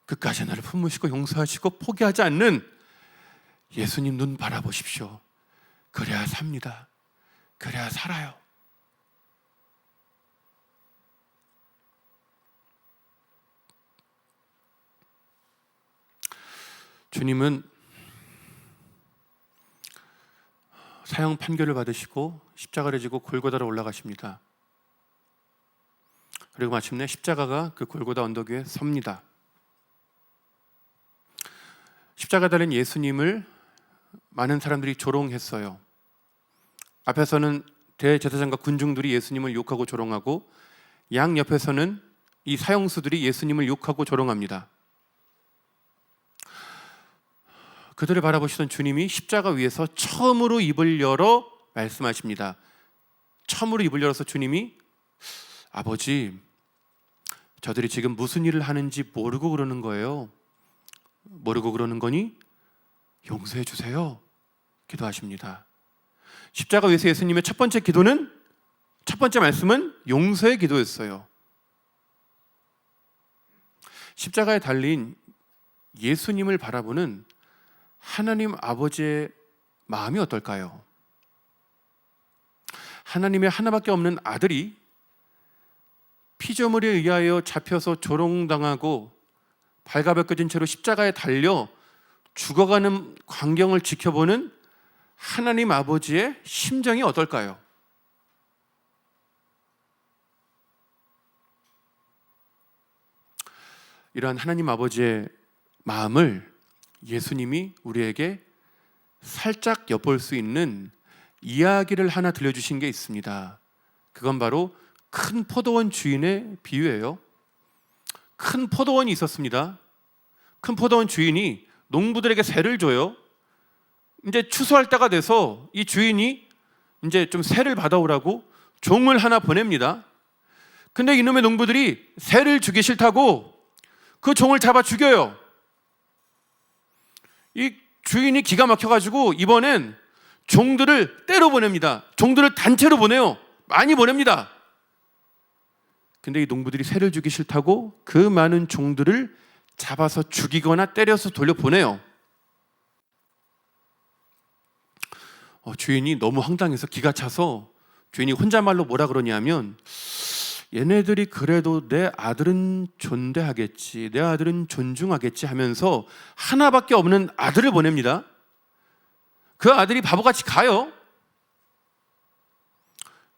끝까지 나를 품으시고 용서하시고 포기하지 않는 예수님 눈 바라보십시오. 그래야 삽니다. 그래야 살아요. 주님은 사형 판결을 받으시고 십자가를 지고 골고다로 올라가십니다. 그리고 마침내 십자가가 그 골고다 언덕 위에 섭니다. 십자가 달린 예수님을 많은 사람들이 조롱했어요. 앞에서는 대제사장과 군중들이 예수님을 욕하고 조롱하고, 양 옆에서는 이 사형수들이 예수님을 욕하고 조롱합니다. 그들을 바라보시던 주님이 십자가 위에서 처음으로 입을 열어 말씀하십니다. 처음으로 입을 열어서 주님이, 아버지, 저들이 지금 무슨 일을 하는지 모르고 그러는 거예요. 모르고 그러는 거니 용서해 주세요. 기도하십니다. 십자가 위에서 예수님의 첫 번째 기도는, 첫 번째 말씀은 용서의 기도였어요. 십자가에 달린 예수님을 바라보는 하나님 아버지의 마음이 어떨까요? 하나님의 하나밖에 없는 아들이 피조물에 의하여 잡혀서 조롱당하고 발가벗겨진 채로 십자가에 달려 죽어가는 광경을 지켜보는 하나님 아버지의 심정이 어떨까요? 이러한 하나님 아버지의 마음을 예수님이 우리에게 살짝 엿볼 수 있는 이야기를 하나 들려주신 게 있습니다. 그건 바로 큰 포도원 주인의 비유예요. 큰 포도원이 있었습니다. 큰 포도원 주인이 농부들에게 세를 줘요. 이제 추수할 때가 돼서 이 주인이 이제 좀 세를 받아오라고 종을 하나 보냅니다. 근데 이놈의 농부들이 세를 주기 싫다고 그 종을 잡아 죽여요. 이 주인이 기가 막혀가지고 이번엔 종들을 때려 보냅니다. 종들을 단체로 보내요. 많이 보냅니다. 근데 이 농부들이 세를 주기 싫다고 그 많은 종들을 잡아서 죽이거나 때려서 돌려보내요. 주인이 너무 황당해서 기가 차서 주인이 혼잣말로 뭐라 그러냐면, 얘네들이 그래도 내 아들은 존대하겠지, 내 아들은 존중하겠지 하면서 하나밖에 없는 아들을 보냅니다. 그 아들이 바보같이 가요.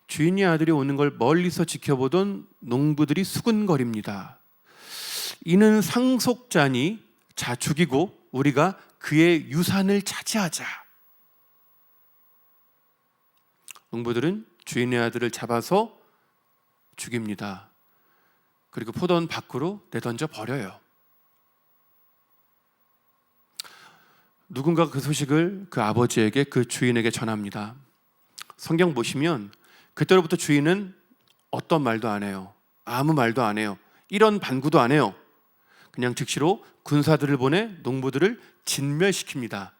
주인의 아들이 오는 걸 멀리서 지켜보던 농부들이 수군거립니다. 이는 상속자니, 자 죽이고 우리가 그의 유산을 차지하자. 농부들은 주인의 아들을 잡아서 죽입니다. 그리고 포도원 밖으로 내던져 버려요. 누군가 그 소식을 그 아버지에게, 그 주인에게 전합니다. 성경 보시면 그때로부터 주인은 어떤 말도 안 해요. 아무 말도 안 해요. 이런 반구도 안 해요. 그냥 즉시로 군사들을 보내 농부들을 진멸시킵니다.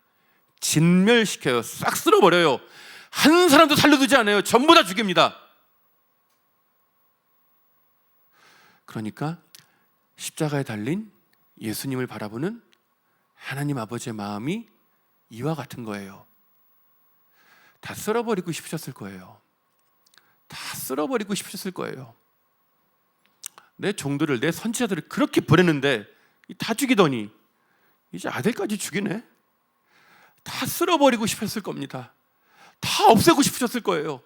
진멸시켜요. 싹 쓸어버려요. 한 사람도 살려두지 않아요. 전부 다 죽입니다. 그러니까 십자가에 달린 예수님을 바라보는 하나님 아버지의 마음이 이와 같은 거예요. 다 쓸어버리고 싶으셨을 거예요. 다 쓸어버리고 싶으셨을 거예요. 내 종들을, 내 선지자들을 그렇게 보냈는데 다 죽이더니 이제 아들까지 죽이네. 다 쓸어버리고 싶었을 겁니다. 다 없애고 싶으셨을 거예요.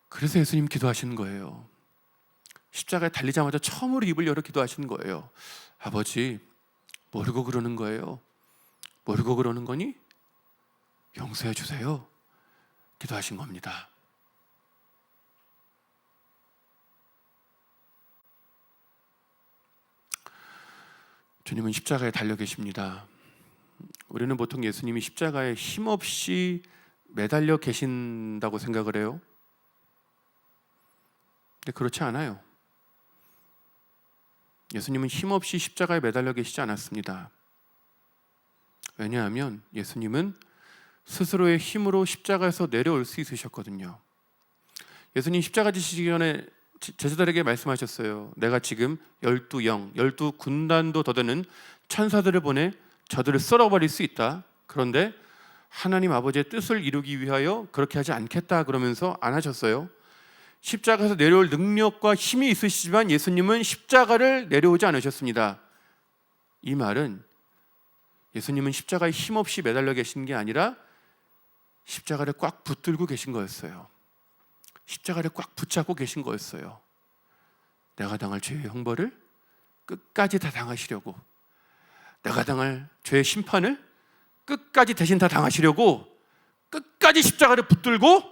그래서 예수님 기도하시는 거예요. 십자가에 달리자마자 처음으로 입을 열어 기도하시는 거예요. 아버지, 모르고 그러는 거예요. 모르고 그러는 거니 용서해 주세요. 기도하신 겁니다. 주님은 십자가에 달려 계십니다. 우리는 보통 예수님이 십자가에 힘없이 매달려 계신다고 생각을 해요. 근데 그렇지 않아요. 예수님은 힘없이 십자가에 매달려 계시지 않았습니다. 왜냐하면 예수님은 스스로의 힘으로 십자가에서 내려올 수 있으셨거든요. 예수님 십자가 지시기 전에 제자들에게 말씀하셨어요. 내가 지금 12영, 12군단도 더 되는 천사들을 보내 저들을 썰어버릴 수 있다. 그런데 하나님 아버지의 뜻을 이루기 위하여 그렇게 하지 않겠다 그러면서 안 하셨어요. 십자가에서 내려올 능력과 힘이 있으시지만 예수님은 십자가를 내려오지 않으셨습니다. 이 말은 예수님은 십자가에 힘없이 매달려 계신 게 아니라 십자가를 꽉 붙들고 계신 거였어요. 십자가를 꽉 붙잡고 계신 거였어요. 내가 당할 죄의 형벌을 끝까지 다 당하시려고, 내가 당할 죄의 심판을 끝까지 대신 다 당하시려고 끝까지 십자가를 붙들고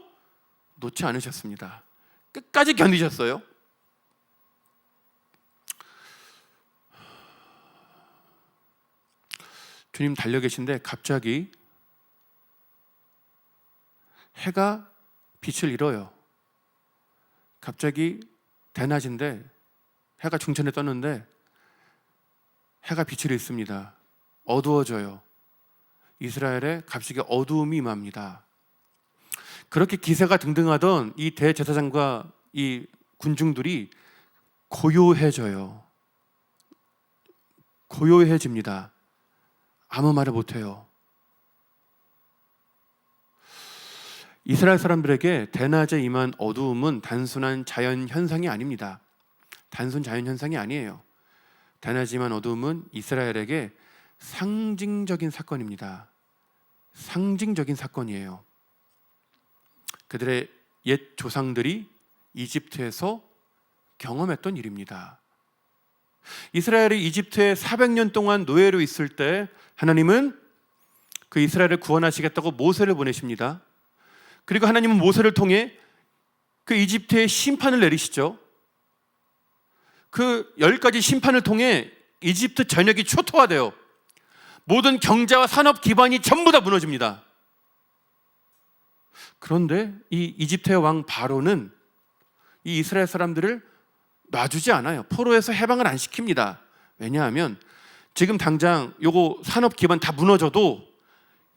놓지 않으셨습니다. 끝까지 견디셨어요. 주님 달려 계신데 갑자기 해가 빛을 잃어요. 갑자기 대낮인데 해가 중천에 떴는데 해가 빛을 잃습니다. 어두워져요. 이스라엘에 갑자기 어두움이 임합니다. 그렇게 기세가 등등하던 이 대제사장과 이 군중들이 고요해져요. 고요해집니다. 아무 말을 못해요. 이스라엘 사람들에게 대낮에 임한 어두움은 단순한 자연 현상이 아닙니다. 단순 자연현상이 아니에요. 단하지만 어두움은 이스라엘에게 상징적인 사건입니다. 상징적인 사건이에요. 그들의 옛 조상들이 이집트에서 경험했던 일입니다. 이스라엘이 이집트에 400년 동안 노예로 있을 때 하나님은 그 이스라엘을 구원하시겠다고 모세를 보내십니다. 그리고 하나님은 모세를 통해 그 이집트의 심판을 내리시죠. 그 10가지 심판을 통해 이집트 전역이 초토화돼요. 모든 경제와 산업 기반이 전부 다 무너집니다. 그런데 이 이집트의 왕 바로는 이 이스라엘 사람들을 놔주지 않아요. 포로에서 해방을 안 시킵니다. 왜냐하면 지금 당장 요거 산업 기반 다 무너져도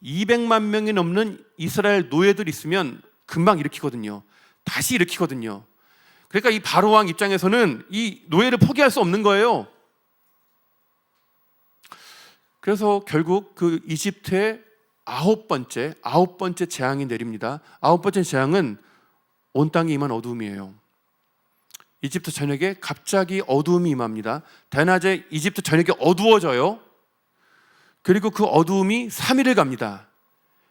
200만 명이 넘는 이스라엘 노예들 있으면 금방 일으키거든요. 다시 일으키거든요. 그러니까 이 바로 왕 입장에서는 이 노예를 포기할 수 없는 거예요. 그래서 결국 그 이집트의 아홉 번째 재앙이 내립니다. 아홉 번째 재앙은 온 땅에 임한 어두움이에요. 이집트 전역에 갑자기 어두움이 임합니다. 대낮에 이집트 전역이 어두워져요. 그리고 그 어두움이 3일을 갑니다.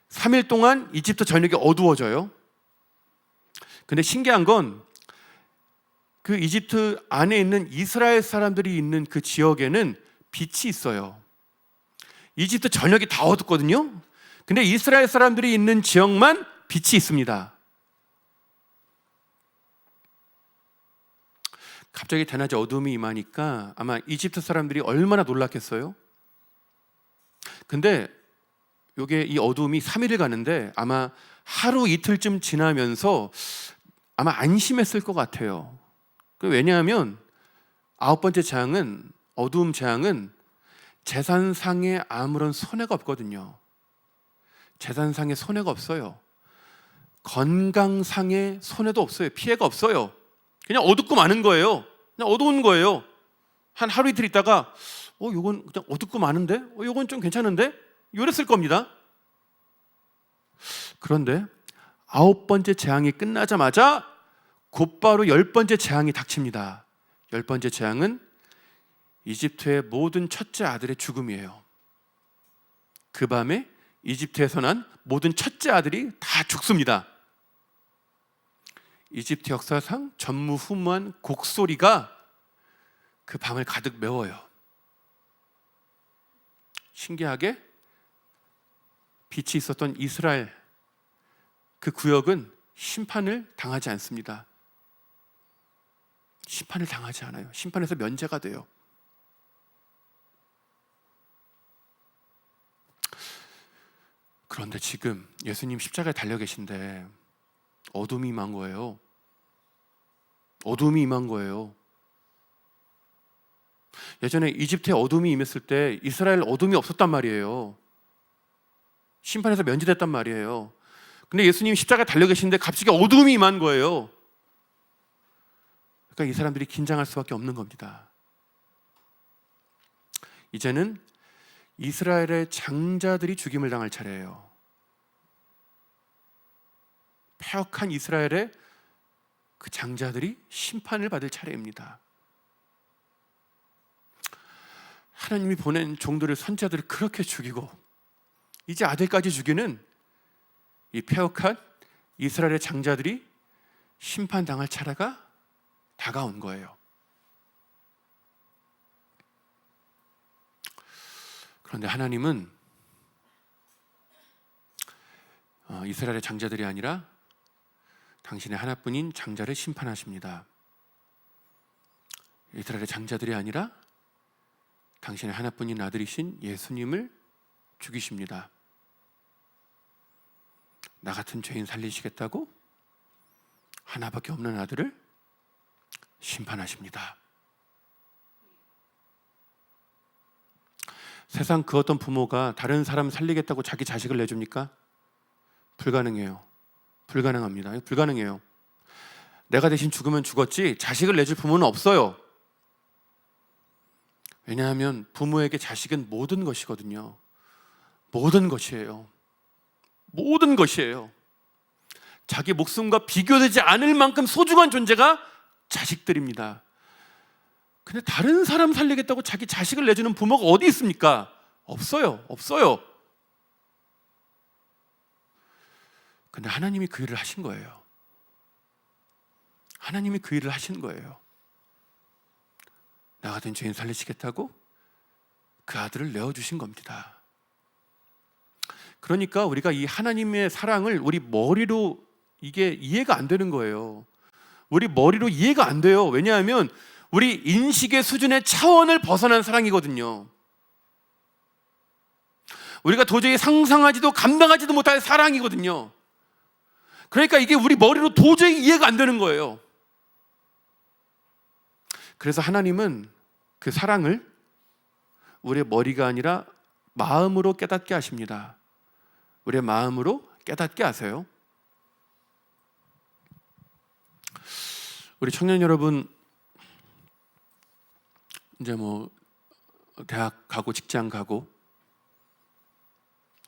3일 동안 이집트 전역이 어두워져요. 근데 신기한 건 그 이집트 안에 있는 이스라엘 사람들이 있는 그 지역에는 빛이 있어요. 이집트 전역이 다 어둡거든요. 근데 이스라엘 사람들이 있는 지역만 빛이 있습니다. 갑자기 대낮에 어둠이 임하니까 아마 이집트 사람들이 얼마나 놀랐겠어요? 근데 요게 이 어둠이 3일을 가는데 아마 하루 이틀쯤 지나면서 아마 안심했을 것 같아요. 왜냐하면 아홉 번째 재앙은, 어두움 재앙은 재산상에 아무런 손해가 없거든요. 재산상에 손해가 없어요. 건강상의 손해도 없어요. 피해가 없어요. 그냥 어둡고 마는 거예요. 그냥 어두운 거예요. 한 하루 이틀 있다가 요건 그냥 어둡고 마는데? 요건 좀 괜찮은데? 이랬을 겁니다. 그런데 아홉 번째 재앙이 끝나자마자 곧바로 10번째 재앙이 닥칩니다. 10번째 재앙은 이집트의 모든 첫째 아들의 죽음이에요. 그 밤에 이집트에서 난 모든 첫째 아들이 다 죽습니다. 이집트 역사상 전무후무한 곡소리가 그 밤을 가득 메워요. 신기하게 빛이 있었던 이스라엘 그 구역은 심판을 당하지 않습니다. 심판을 당하지 않아요. 심판에서 면제가 돼요. 그런데 지금 예수님 십자가에 달려 계신데 어둠이 임한 거예요. 어둠이 임한 거예요. 예전에 이집트에 어둠이 임했을 때 이스라엘 어둠이 없었단 말이에요. 심판에서 면제됐단 말이에요. 근데 예수님이 십자가에 달려 계신데 갑자기 어둠이 임한 거예요. 그러니까 이 사람들이 긴장할 수밖에 없는 겁니다. 이제는 이스라엘의 장자들이 죽임을 당할 차례예요. 패역한 이스라엘의 그 장자들이 심판을 받을 차례입니다. 하나님이 보낸 종들을, 선자들을 그렇게 죽이고 이제 아들까지 죽이는 이 패역한 이스라엘의 장자들이 심판당할 차례가 다가온 거예요. 그런데 하나님은 이스라엘의 장자들이 아니라 당신의 하나뿐인 장자를 심판하십니다. 이스라엘의 장자들이 아니라 당신의 하나뿐인 아들이신 예수님을 죽이십니다. 나 같은 죄인 살리시겠다고 하나밖에 없는 아들을 심판하십니다. 세상 그 어떤 부모가 다른 사람 살리겠다고 자기 자식을 내줍니까? 불가능해요. 불가능합니다. 불가능해요. 내가 대신 죽으면 죽었지 자식을 내줄 부모는 없어요. 왜냐하면 부모에게 자식은 모든 것이거든요. 모든 것이에요. 모든 것이에요. 자기 목숨과 비교되지 않을 만큼 소중한 존재가 자식들입니다. 근데 다른 사람 살리겠다고 자기 자식을 내주는 부모가 어디 있습니까? 없어요. 근데 하나님이 그 일을 하신 거예요. 하나님이 그 일을 하신 거예요. 나 같은 죄인 살리시겠다고 그 아들을 내어주신 겁니다. 그러니까 우리가 이 하나님의 사랑을 우리 머리로 이게 이해가 안 되는 거예요. 우리 머리로 이해가 안 돼요. 왜냐하면 우리 인식의 수준의 차원을 벗어난 사랑이거든요. 우리가 도저히 상상하지도 감당하지도 못할 사랑이거든요. 그러니까 이게 우리 머리로 도저히 이해가 안 되는 거예요. 그래서 하나님은 그 사랑을 우리의 머리가 아니라 마음으로 깨닫게 하십니다. 우리의 마음으로 깨닫게 하세요. 우리 청년 여러분, 이제 대학 가고 직장 가고,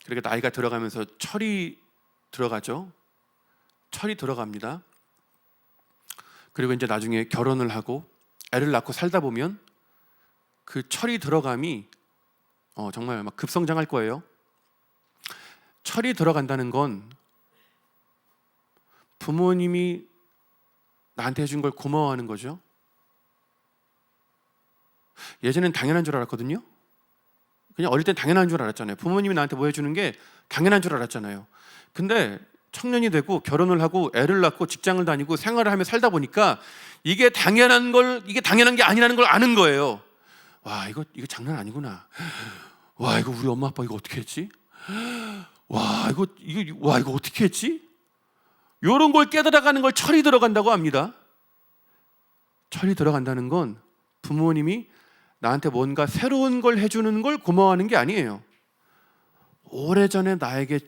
그러니까 나이가 들어가면서 철이 들어가죠. 철이 들어갑니다. 그리고 이제 나중에 결혼을 하고 애를 낳고 살다 보면 그 철이 들어감이 정말 막 급성장할 거예요. 철이 들어간다는 건 부모님이 나한테 해준 걸 고마워하는 거죠. 예전엔 당연한 줄 알았거든요. 그냥 어릴 땐 당연한 줄 알았잖아요. 부모님이 나한테 뭐 해주는 게 당연한 줄 알았잖아요. 근데 청년이 되고 결혼을 하고 애를 낳고 직장을 다니고 생활을 하며 살다 보니까 이게 당연한 게 아니라는 걸 아는 거예요. 와, 이거 장난 아니구나. 와, 이거 우리 엄마 아빠 이거 어떻게 했지? 와, 이거 어떻게 했지? 이런 걸 깨달아가는 걸 철이 들어간다고 합니다. 철이 들어간다는 건 부모님이 나한테 뭔가 새로운 걸 해주는 걸 고마워하는 게 아니에요. 오래전에 나에게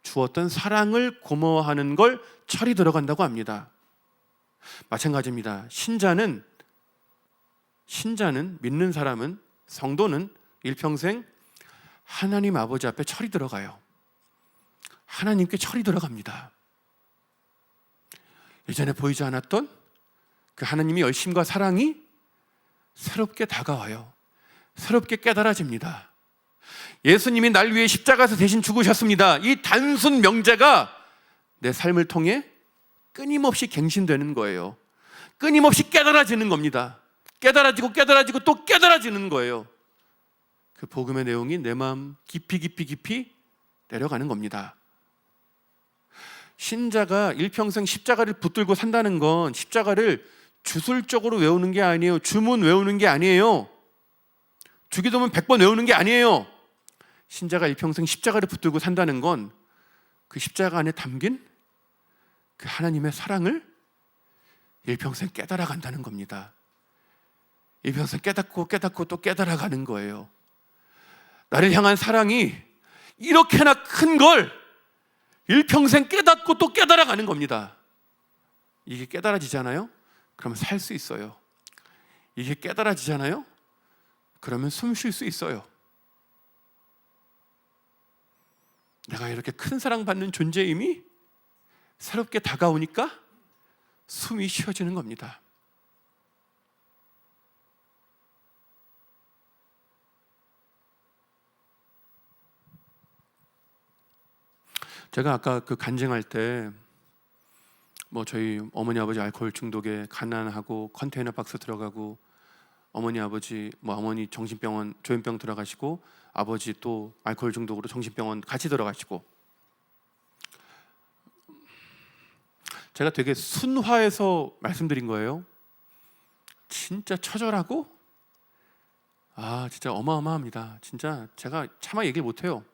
주었던 사랑을 고마워하는 걸 철이 들어간다고 합니다. 마찬가지입니다. 신자는 믿는 사람은, 성도는 일평생 하나님 아버지 앞에 철이 들어가요. 하나님께 철이 들어갑니다. 예전에 보이지 않았던 그 하나님의 열심과 사랑이 새롭게 다가와요. 새롭게 깨달아집니다. 예수님이 날 위해 십자가에서 대신 죽으셨습니다. 이 단순 명제가 내 삶을 통해 끊임없이 갱신되는 거예요. 끊임없이 깨달아지는 겁니다. 깨달아지고 또 깨달아지는 거예요. 그 복음의 내용이 내 마음 깊이 내려가는 겁니다. 신자가 일평생 십자가를 붙들고 산다는 건 십자가를 주술적으로 외우는 게 아니에요. 주문 외우는 게 아니에요. 주기도문 100번 외우는 게 아니에요. 신자가 일평생 십자가를 붙들고 산다는 건 그 십자가 안에 담긴 그 하나님의 사랑을 일평생 깨달아 간다는 겁니다. 일평생 깨닫고 또 깨달아가는 거예요. 나를 향한 사랑이 이렇게나 큰 걸 일평생 깨닫고 또 깨달아가는 겁니다. 이게 깨달아지잖아요? 그러면 살 수 있어요. 이게 깨달아지잖아요? 그러면 숨 쉴 수 있어요. 내가 이렇게 큰 사랑받는 존재임이 새롭게 다가오니까 숨이 쉬어지는 겁니다. 제가 아까 그 간증할 때 저희 어머니 아버지 알코올 중독에 가난하고 컨테이너 박스 들어가고 어머니 아버지 어머니 정신병원 조현병 들어가시고 아버지 또 알코올 중독으로 정신병원 같이 들어가시고 제가 되게 순화해서 말씀드린 거예요. 진짜 처절하고 진짜 어마어마합니다. 진짜 제가 차마 얘기를 못해요.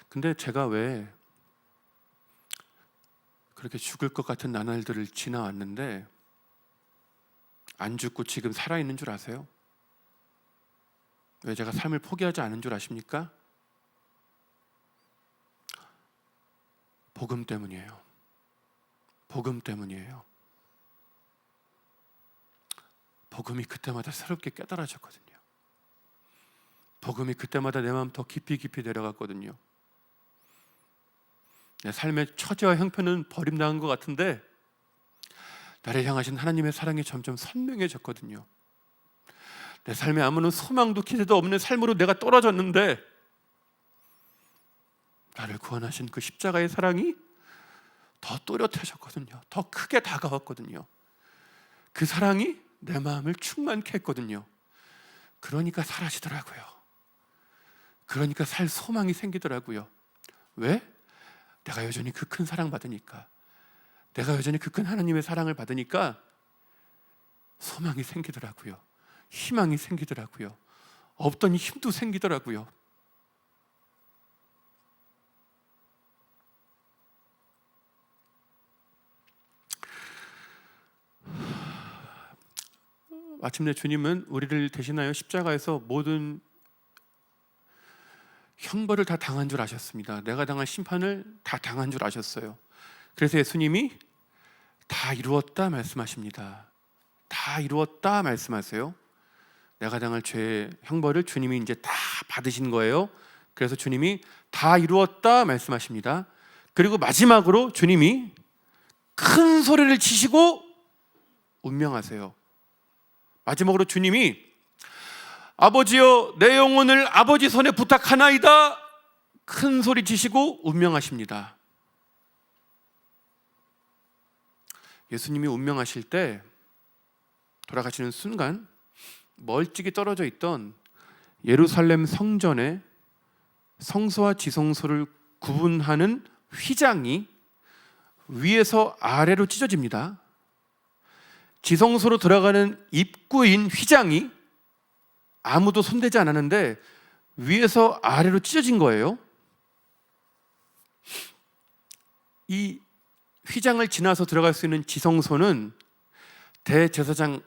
근데 제가 왜 그렇게 죽을 것 같은 나날들을 지나왔는데 안 죽고 지금 살아있는 줄 아세요? 왜 제가 삶을 포기하지 않은 줄 아십니까? 복음 때문이에요. 복음 때문이에요. 복음이 그때마다 새롭게 깨달아졌거든요. 복음이 그때마다 내 마음 더 깊이 내려갔거든요. 내 삶의 처지와 형편은 버림당한 것 같은데 나를 향하신 하나님의 사랑이 점점 선명해졌거든요. 내 삶에 아무런 소망도 기대도 없는 삶으로 내가 떨어졌는데 나를 구원하신 그 십자가의 사랑이 더 또렷해졌거든요. 더 크게 다가왔거든요. 그 사랑이 내 마음을 충만케 했거든요. 그러니까 사라지더라고요. 그러니까 살 소망이 생기더라고요. 왜? 내가 여전히 그 큰 사랑 받으니까, 내가 여전히 그 큰 하나님의 사랑을 받으니까 소망이 생기더라고요. 희망이 생기더라고요. 없던 힘도 생기더라고요. 마침내 주님은 우리를 대신하여 십자가에서 모든 형벌을 다 당한 줄 아셨습니다. 내가 당할 심판을 다 당한 줄 아셨어요. 그래서 예수님이 다 이루었다 말씀하십니다. 다 이루었다 말씀하세요. 내가 당할 죄의 형벌을 주님이 이제 다 받으신 거예요. 그래서 주님이 다 이루었다 말씀하십니다. 그리고 마지막으로 주님이 큰 소리를 치시고 운명하세요. 마지막으로 주님이 아버지여 내 영혼을 아버지 손에 부탁하나이다 큰 소리 치시고 운명하십니다. 예수님이 운명하실 때 돌아가시는 순간 멀찍이 떨어져 있던 예루살렘 성전의 성소와 지성소를 구분하는 휘장이 위에서 아래로 찢어집니다. 지성소로 들어가는 입구인 휘장이 아무도 손대지 않았는데 위에서 아래로 찢어진 거예요. 이 휘장을 지나서 들어갈 수 있는 지성소는 대제사장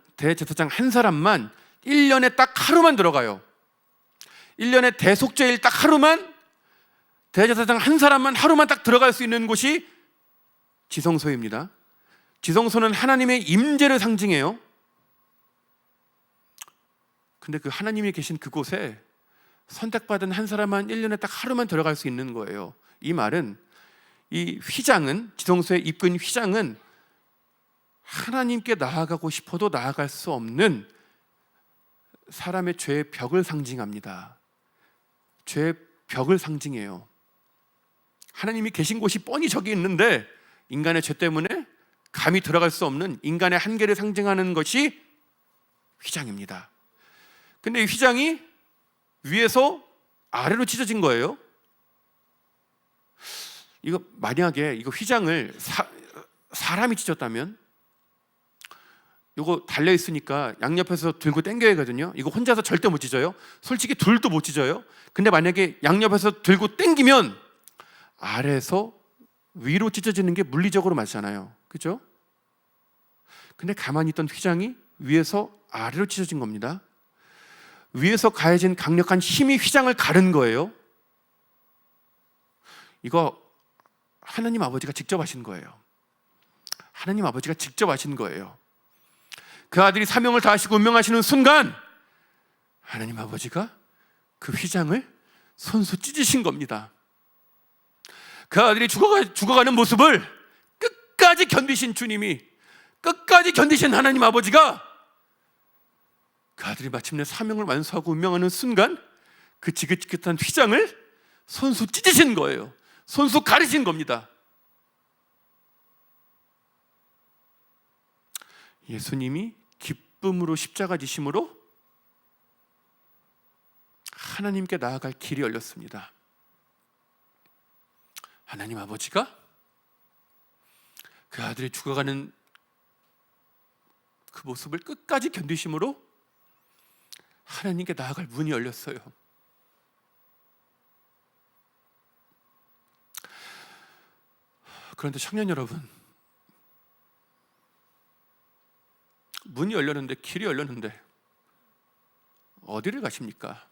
한 사람만 1년에 딱 하루만 들어가요. 1년에 대속죄일 딱 하루만, 대제사장 한 사람만 하루만 딱 들어갈 수 있는 곳이 지성소입니다. 지성소는 하나님의 임재를 상징해요. 근데 그 하나님이 계신 그곳에 선택받은 한 사람만 1년에 딱 하루만 들어갈 수 있는 거예요. 이 말은 이 휘장은, 지성소에 입은 휘장은 하나님께 나아가고 싶어도 나아갈 수 없는 사람의 죄의 벽을 상징합니다. 죄의 벽을 상징해요. 하나님이 계신 곳이 뻔히 저기 있는데 인간의 죄 때문에 감히 들어갈 수 없는 인간의 한계를 상징하는 것이 휘장입니다. 근데 이 휘장이 위에서 아래로 찢어진 거예요. 이거 만약에 이거 휘장을 사람이 찢었다면, 이거 달려 있으니까 양옆에서 들고 당겨야 하거든요. 이거 혼자서 절대 못 찢어요. 솔직히 둘도 못 찢어요. 근데 만약에 양옆에서 들고 당기면 아래에서 위로 찢어지는 게 물리적으로 맞잖아요. 그죠? 근데 가만히 있던 휘장이 위에서 아래로 찢어진 겁니다. 위에서 가해진 강력한 힘이 휘장을 가른 거예요. 이거 하나님 아버지가 직접 하신 거예요. 하나님 아버지가 직접 하신 거예요. 그 아들이 사명을 다하시고 운명하시는 순간 하나님 아버지가 그 휘장을 손수 찢으신 겁니다. 그 아들이 죽어가는 모습을 끝까지 견디신 주님이, 끝까지 견디신 하나님 아버지가 그 아들이 마침내 사명을 완수하고 운명하는 순간 그 지긋지긋한 휘장을 손수 찢으신 거예요. 손수 가르신 겁니다. 예수님이 기쁨으로 십자가 지심으로 하나님께 나아갈 길이 열렸습니다. 하나님 아버지가 그 아들이 죽어가는 그 모습을 끝까지 견디심으로 하나님께 나아갈 문이 열렸어요. 그런데 청년 여러분, 문이 열렸는데, 길이 열렸는데 어디를 가십니까?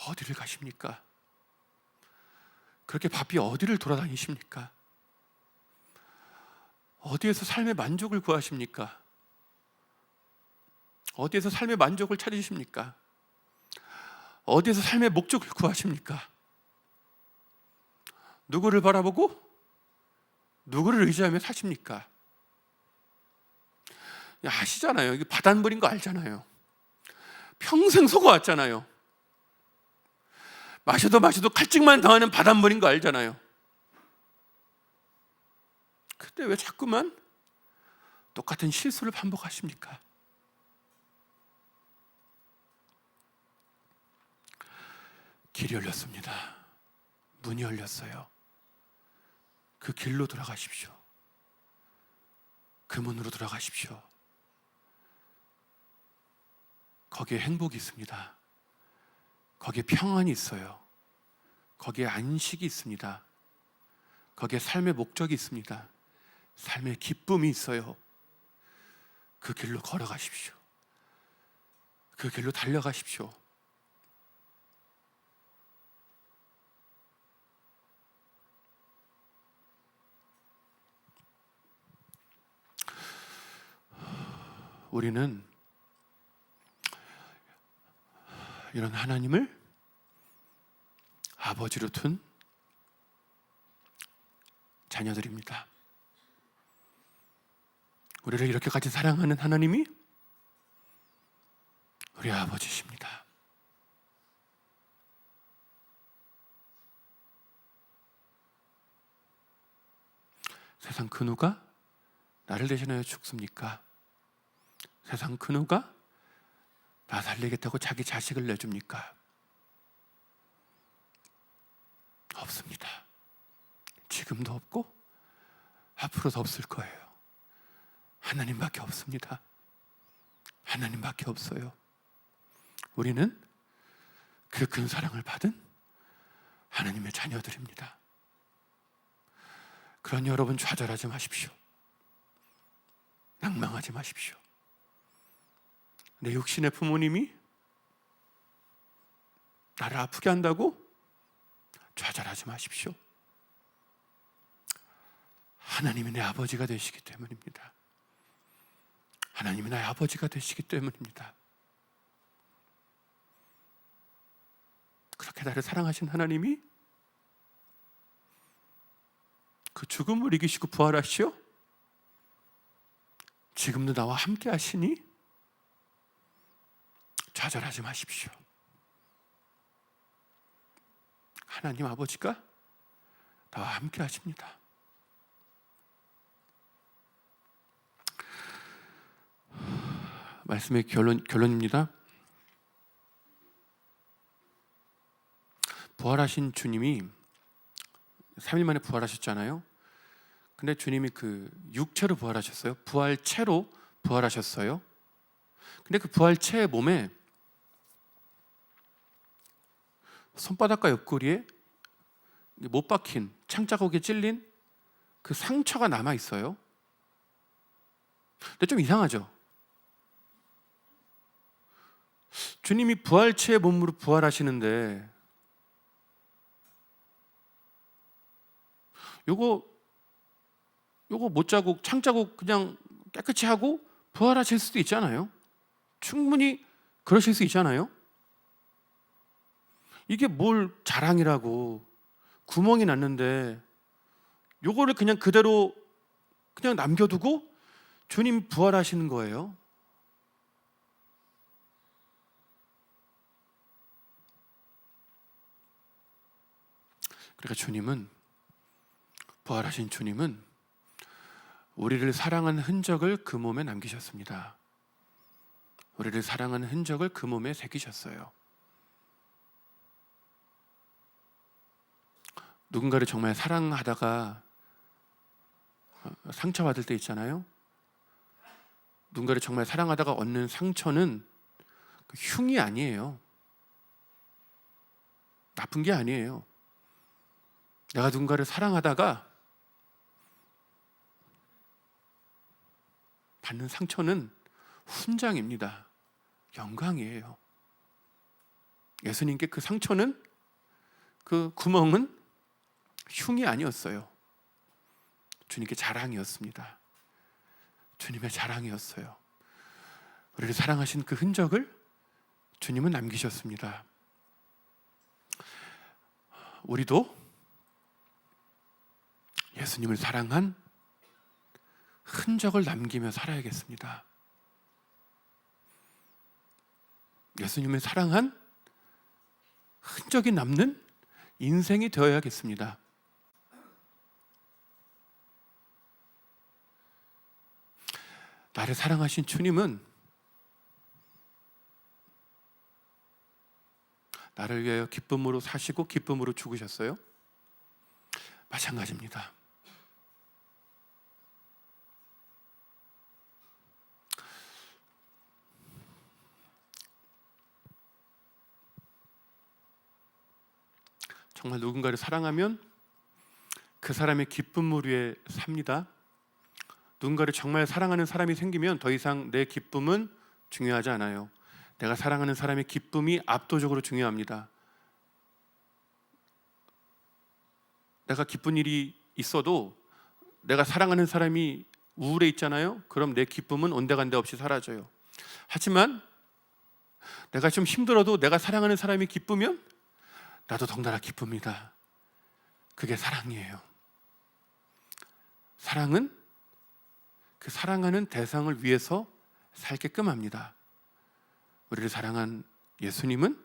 어디를 가십니까? 그렇게 바삐 어디를 돌아다니십니까? 어디에서 삶의 만족을 구하십니까? 어디에서 삶의 만족을 찾으십니까? 어디에서 삶의 목적을 구하십니까? 누구를 바라보고 누구를 의지하며 사십니까? 아시잖아요. 이게 바닷물인 거 알잖아요. 평생 속아왔잖아요. 마셔도 칼찍만 당하는 바닷물인 거 알잖아요. 근데 왜 자꾸만 똑같은 실수를 반복하십니까? 길이 열렸습니다. 문이 열렸어요. 그 길로 돌아가십시오. 그 문으로 돌아가십시오. 거기에 행복이 있습니다. 거기에 평안이 있어요. 거기에 안식이 있습니다. 거기에 삶의 목적이 있습니다. 삶의 기쁨이 있어요. 그 길로 걸어가십시오. 그 길로 달려가십시오. 우리는 이런 하나님을 아버지로 둔 자녀들입니다. 우리를 이렇게까지 사랑하는 하나님이 우리 아버지십니다. 세상 그 누가 나를 대신하여 죽습니까? 세상 그 누가 나 살리겠다고 자기 자식을 내줍니까? 없습니다. 지금도 없고 앞으로도 없을 거예요. 하나님밖에 없습니다. 하나님밖에 없어요. 우리는 그 큰 사랑을 받은 하나님의 자녀들입니다. 그러니 여러분 좌절하지 마십시오. 낭망하지 마십시오. 내 육신의 부모님이 나를 아프게 한다고 좌절하지 마십시오. 하나님이 내 아버지가 되시기 때문입니다. 하나님이 나의 아버지가 되시기 때문입니다. 그렇게 나를 사랑하신 하나님이 그 죽음을 이기시고 부활하시오 지금도 나와 함께 하시니 좌절하지 마십시오. 하나님 아버지가 나와 함께 하십니다. 말씀의 결론입니다. 부활하신 주님이 3일 만에 부활하셨잖아요. 근데 주님이 그 육체로 부활하셨어요. 부활체로 부활하셨어요. 근데 그 부활체의 몸에 손바닥과 옆구리에 못 박힌 창자국에 찔린 그 상처가 남아 있어요. 근데 좀 이상하죠. 주님이 부활체의 몸으로 부활하시는데 요거 못자국, 창자국 그냥 깨끗이 하고 부활하실 수도 있잖아요. 충분히 그러실 수 있잖아요. 이게 뭘 자랑이라고 구멍이 났는데 요거를 그냥 그대로 그냥 남겨두고 주님 부활하시는 거예요. 그러니까 주님은, 부활하신 주님은 우리를 사랑한 흔적을 그 몸에 남기셨습니다. 우리를 사랑하는 흔적을 그 몸에 새기셨어요. 누군가를 정말 사랑하다가 상처받을 때 있잖아요. 누군가를 정말 사랑하다가 얻는 상처는 흉이 아니에요. 나쁜 게 아니에요. 내가 누군가를 사랑하다가 받는 상처는 훈장입니다. 영광이에요. 예수님께 그 상처는, 그 구멍은 흉이 아니었어요. 주님께 자랑이었습니다. 주님의 자랑이었어요. 우리를 사랑하신 그 흔적을 주님은 남기셨습니다. 우리도 예수님을 사랑한 흔적을 남기며 살아야겠습니다. 예수님을 사랑한 흔적이 남는 인생이 되어야겠습니다. 나를 사랑하신 주님은 나를 위하여 기쁨으로 사시고 기쁨으로 죽으셨어요. 마찬가지입니다. 정말 누군가를 사랑하면 그 사람의 기쁨을 위해 삽니다. 누군가를 정말 사랑하는 사람이 생기면 더 이상 내 기쁨은 중요하지 않아요. 내가 사랑하는 사람의 기쁨이 압도적으로 중요합니다. 내가 기쁜 일이 있어도 내가 사랑하는 사람이 우울해 있잖아요. 그럼 내 기쁨은 온데간데 없이 사라져요. 하지만 내가 좀 힘들어도 내가 사랑하는 사람이 기쁘면 나도 덩달아 기쁩니다. 그게 사랑이에요. 사랑은 그 사랑하는 대상을 위해서 살게끔 합니다. 우리를 사랑한 예수님은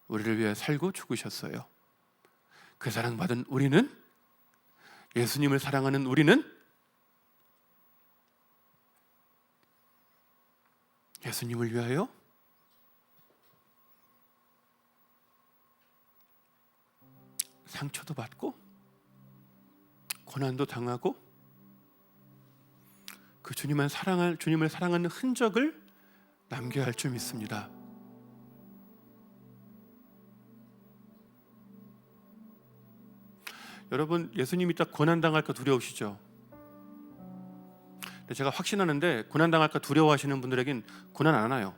우리를 위해 살고 죽으셨어요. 그 사랑받은 우리는, 예수님을 사랑하는 우리는 예수님을 위하여 상처도 받고 고난도 당하고 그 주님을 사랑하는 흔적을 남겨야 할 줄 믿습니다. 여러분, 예수님이 딱 고난당할까 두려우시죠? 근데 제가 확신하는데 고난당할까 두려워하시는 분들에겐 고난 안 와요.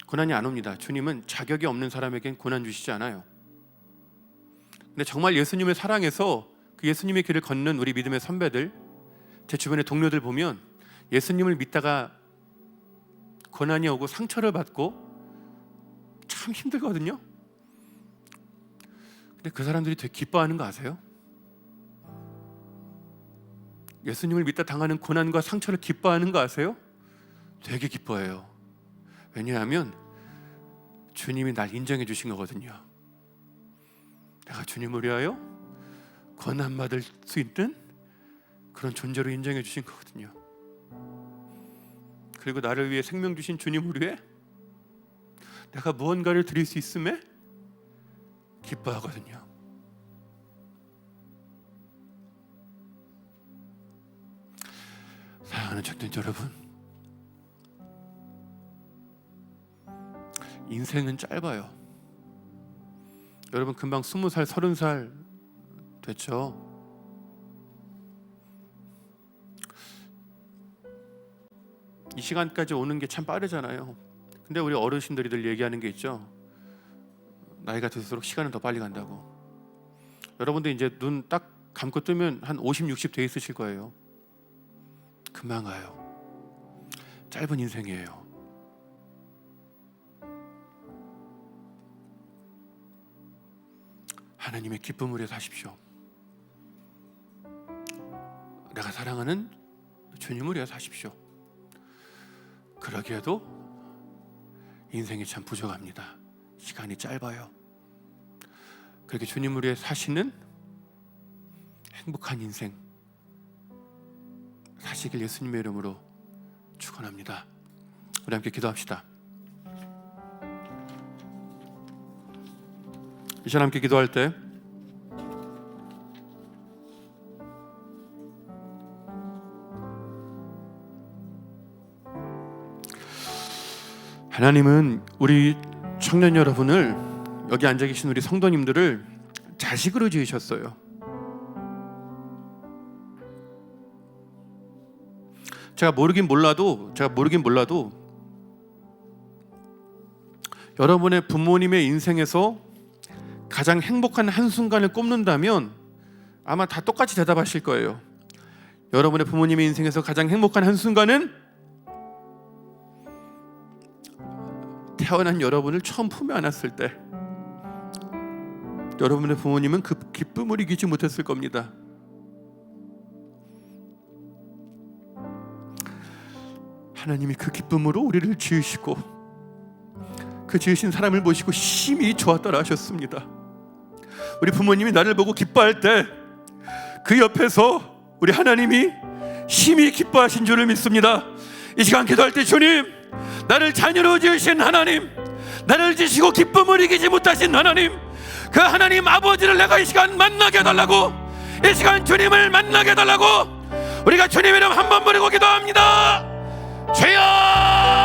고난이 안 옵니다. 주님은 자격이 없는 사람에겐 고난 주시지 않아요. 근데 정말 예수님을 사랑해서 그 예수님의 길을 걷는 우리 믿음의 선배들, 제 주변의 동료들 보면 예수님을 믿다가 고난이 오고 상처를 받고 참 힘들거든요. 근데 그 사람들이 되게 기뻐하는 거 아세요? 예수님을 믿다 당하는 고난과 상처를 기뻐하는 거 아세요? 되게 기뻐해요. 왜냐하면 주님이 날 인정해 주신 거거든요. 내가 주님을 위하여 고난받을 수 있는 그런 존재로 인정해 주신 거거든요. 그리고 나를 위해 생명 주신 주님을 위해 내가 무언가를 드릴 수 있음에 기뻐하거든요. 사랑하는 청년 여러분, 인생은 짧아요. 여러분 금방 20살, 30살 됐죠? 이 시간까지 오는 게 참 빠르잖아요. 근데 우리 어르신들이 늘 얘기하는 게 있죠. 나이가 들수록 시간은 더 빨리 간다고. 여러분들 이제 눈 딱 감고 뜨면 한 50, 60 돼 있으실 거예요. 금방 가요. 짧은 인생이에요. 하나님의 기쁨을 위해 사십시오. 내가 사랑하는 주님을 위해 사십시오. 그러기에도 인생이 참 부족합니다. 시간이 짧아요. 그렇게 주님을 위해 사시는 행복한 인생 사시길 예수님의 이름으로 축원합니다. 우리 함께 기도합시다. 이 시간 함께 기도할 때 하나님은 우리 청년 여러분을, 여기 앉아 계신 우리 성도님들을 자식으로 지으셨어요. 제가 모르긴 몰라도 여러분의 부모님의 인생에서 가장 행복한 한순간을 꼽는다면 아마 다 똑같이 대답하실 거예요. 여러분의 부모님의 인생에서 가장 행복한 한순간은 태어난 여러분을 처음 품에 안았을 때. 여러분의 부모님은 그 기쁨을 이기지 못했을 겁니다. 하나님이 그 기쁨으로 우리를 지으시고 그 지으신 사람을 보시고 심히 좋았더라 하셨습니다. 우리 부모님이 나를 보고 기뻐할 때 그 옆에서 우리 하나님이 심히 기뻐하신 줄을 믿습니다. 이 시간 기도할 때 주님, 나를 자녀로 지으신 하나님, 나를 지시고 기쁨을 이기지 못하신 하나님, 그 하나님 아버지를 내가 이 시간 만나게 해달라고, 이 시간 주님을 만나게 해달라고 우리가 주님 이름 한 번 부르고 기도합니다. 주여!